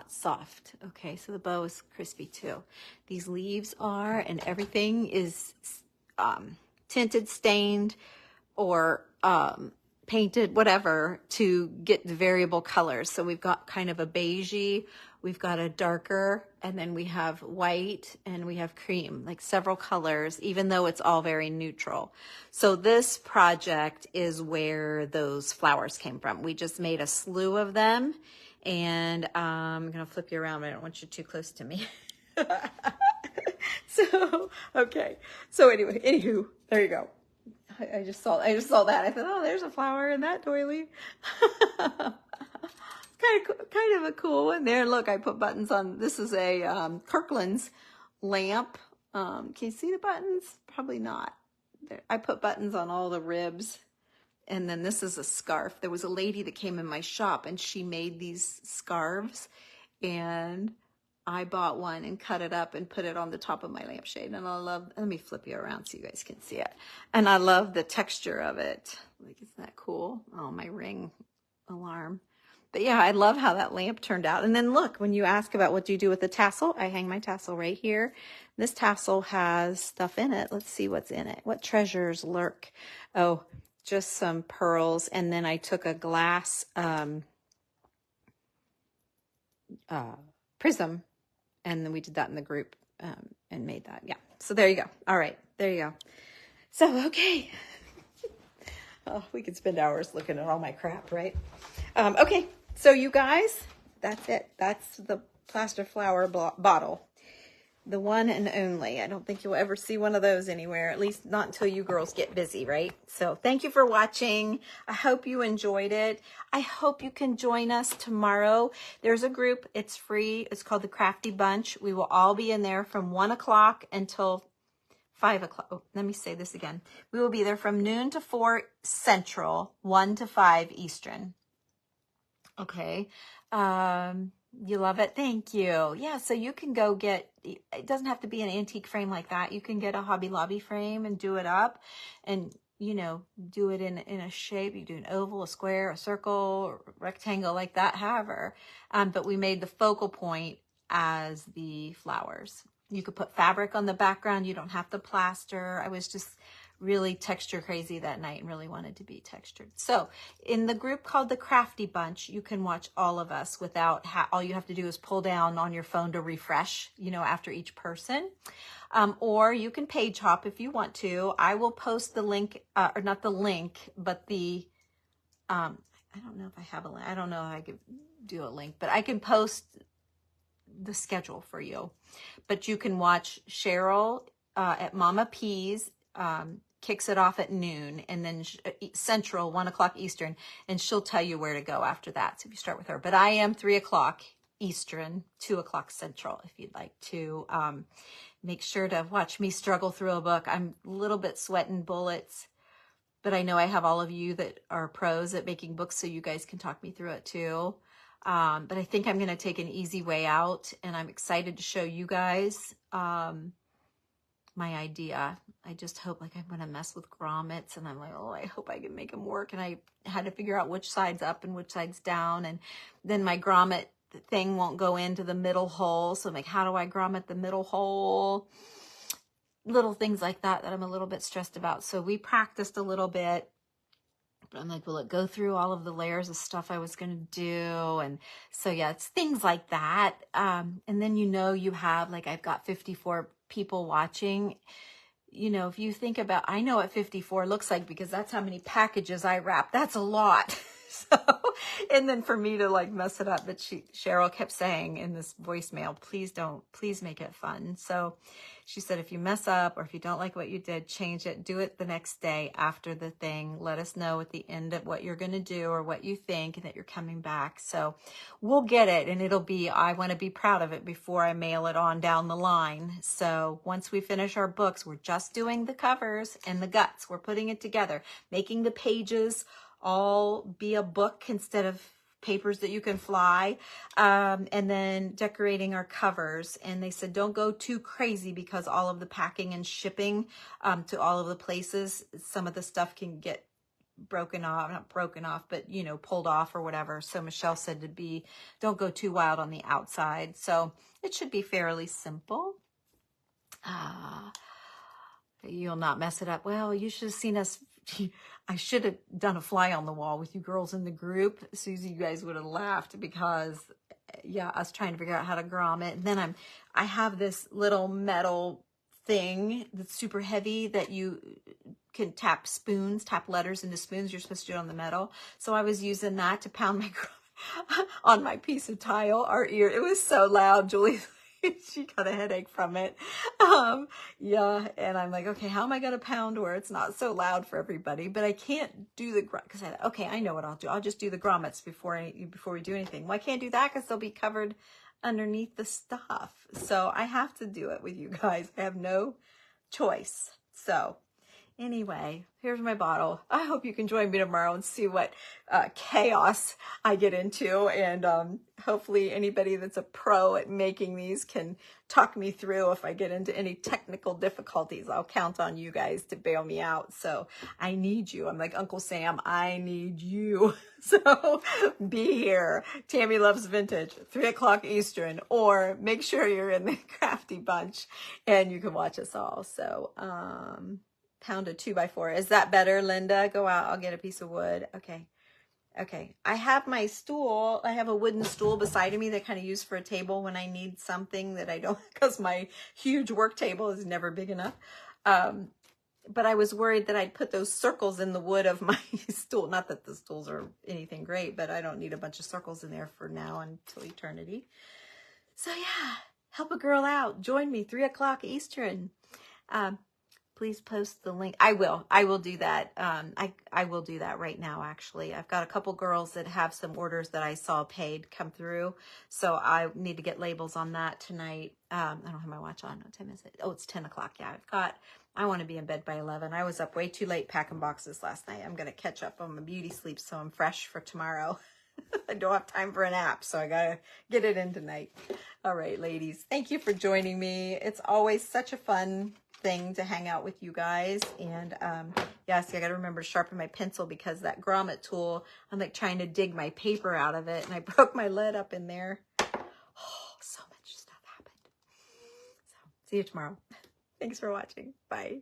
soft. Okay, so the bow is crispy too. These leaves are, and everything is tinted, stained, or painted, whatever, to get the variable colors. So we've got kind of a beigey, we've got a darker, and then we have white and we have cream, like several colors, even though it's all very neutral. So this project is where those flowers came from. We just made a slew of them, and I'm gonna flip you around. I don't want you too close to me. So, okay. So anyway, anywho, there you go. I just saw that. I thought, oh, there's a flower in that doily. kind of a cool one there. Look, I put buttons on. This is a Kirkland's lamp. Can you see the buttons? Probably not. I put buttons on all the ribs. And then this is a scarf. There was a lady that came in my shop and she made these scarves, and I bought one and cut it up and put it on the top of my lampshade. And I love, let me flip you around so you guys can see it. And I love the texture of it. Like, isn't that cool? Oh, my ring alarm. But yeah, I love how that lamp turned out. And then look, when you ask about what do you do with the tassel, I hang my tassel right here. This tassel has stuff in it. Let's see what's in it. What treasures lurk? Oh, just some pearls. And then I took a glass prism, and then we did that in the group and made that. Yeah. So there you go. All right. There you go. So, okay. Oh, we could spend hours looking at all my crap, right? Okay. So you guys, that's it. That's the plaster flower bottle. The one and only. I don't think you'll ever see one of those anywhere, at least not until you girls get busy, right? So thank you for watching. I hope you enjoyed it. I hope you can join us tomorrow. There's a group. It's free. It's called the Crafty Bunch. We will all be in there from 1 o'clock until 5 o'clock. Oh, let me say this again. We will be there from noon to 4 Central, 1 to 5 Eastern. Okay. You love it? Thank you. Yeah, so you can go get, it doesn't have to be an antique frame like that. You can get a Hobby Lobby frame and do it up and, you know, do it in a shape. You do an oval, a square, a circle, a rectangle, like that, however. But we made the focal point as the flowers. You could put fabric on the background. You don't have to plaster. I was just really texture crazy that night and really wanted to be textured. So in the group called the Crafty Bunch, you can watch all of us without, all you have to do is pull down on your phone to refresh, you know, after each person. Or you can page hop if you want to. I will post the link, or not the link, but the, I don't know if I have a link. I don't know how I could do a link, but I can post the schedule for you. But you can watch Cheryl at Mama P's, kicks it off at noon, and then Central, 1 o'clock Eastern, and she'll tell you where to go after that. So if you start with her, but I am 3 o'clock Eastern, 2 o'clock Central, if you'd like to make sure to watch me struggle through a book. I'm a little bit sweating bullets, but I know I have all of you that are pros at making books, so you guys can talk me through it too. But I think I'm going to take an easy way out, and I'm excited to show you guys my idea. I just hope, like, I'm going to mess with grommets, and I'm like, oh, I hope I can make them work. And I had to figure out which side's up and which side's down. And then my grommet thing won't go into the middle hole. So I'm like, how do I grommet the middle hole? Little things like that I'm a little bit stressed about. So we practiced a little bit. But I'm like, will it go through all of the layers of stuff I was going to do? And so, yeah, it's things like that. And then, you know, you have, like, I've got 54 people watching, you know, if you think about, I know what 54 looks like because that's how many packages I wrap. That's a lot. So, and then for me to like mess it up, but Cheryl kept saying in this voicemail, please make it fun. So she said, if you mess up or if you don't like what you did, change it, do it the next day after the thing. Let us know at the end of what you're going to do or what you think and that you're coming back. So we'll get it. And it'll be, I want to be proud of it before I mail it on down the line. So once we finish our books, we're just doing the covers and the guts. We're putting it together, making the pages all be a book instead of papers that you can fly, and then decorating our covers. And they said don't go too crazy because all of the packing and shipping to all of the places, some of the stuff can get broken off, not broken off, but you know, pulled off or whatever. So Michelle said don't go too wild on the outside. So it should be fairly simple. You'll not mess it up. Well, you should have seen us. I should have done a fly on the wall with you girls in the group. Susie, you guys would have laughed because, yeah, us trying to figure out how to grommet. And then I have this little metal thing that's super heavy that you can tap letters into spoons. You're supposed to do it on the metal. So I was using that to pound my on my piece of tile. Our ear, it was so loud, Julie. She got a headache from it. Yeah, and I'm like, okay, how am I going to pound where it's not so loud for everybody? But I can't do the, because okay, I know what I'll do. I'll just do the grommets before we do anything. Well, I can't do that because they'll be covered underneath the stuff. So I have to do it with you guys. I have no choice. So anyway, here's my bottle. I hope you can join me tomorrow and see what chaos I get into. And hopefully anybody that's a pro at making these can talk me through if I get into any technical difficulties. I'll count on you guys to bail me out. So I need you. I'm like Uncle Sam, I need you. So be here. Tammy Loves Vintage, 3 o'clock Eastern, or make sure you're in the crafty bunch and you can watch us all. So, pound a 2x4. Is that better, Linda? Go out. I'll get a piece of wood. Okay. Okay. I have my stool. I have a wooden stool beside me that I kind of use for a table when I need something that I don't, because my huge work table is never big enough. But I was worried that I'd put those circles in the wood of my stool. Not that the stools are anything great, but I don't need a bunch of circles in there for now until eternity. So yeah, help a girl out. Join me 3 o'clock Eastern. Please post the link. I will do that. I will do that right now, actually. I've got a couple girls that have some orders that I saw paid come through. So I need to get labels on that tonight. I don't have my watch on. What time is it? Oh, it's 10 o'clock. Yeah, I want to be in bed by 11. I was up way too late packing boxes last night. I'm going to catch up on my beauty sleep so I'm fresh for tomorrow. I don't have time for a nap, so I got to get it in tonight. All right, ladies. Thank you for joining me. It's always such a fun thing to hang out with you guys. And yes, I got to remember to sharpen my pencil because that grommet tool, I'm like trying to dig my paper out of it and I broke my lead up in there. Oh, so much stuff happened. So see you tomorrow. Thanks for watching. Bye.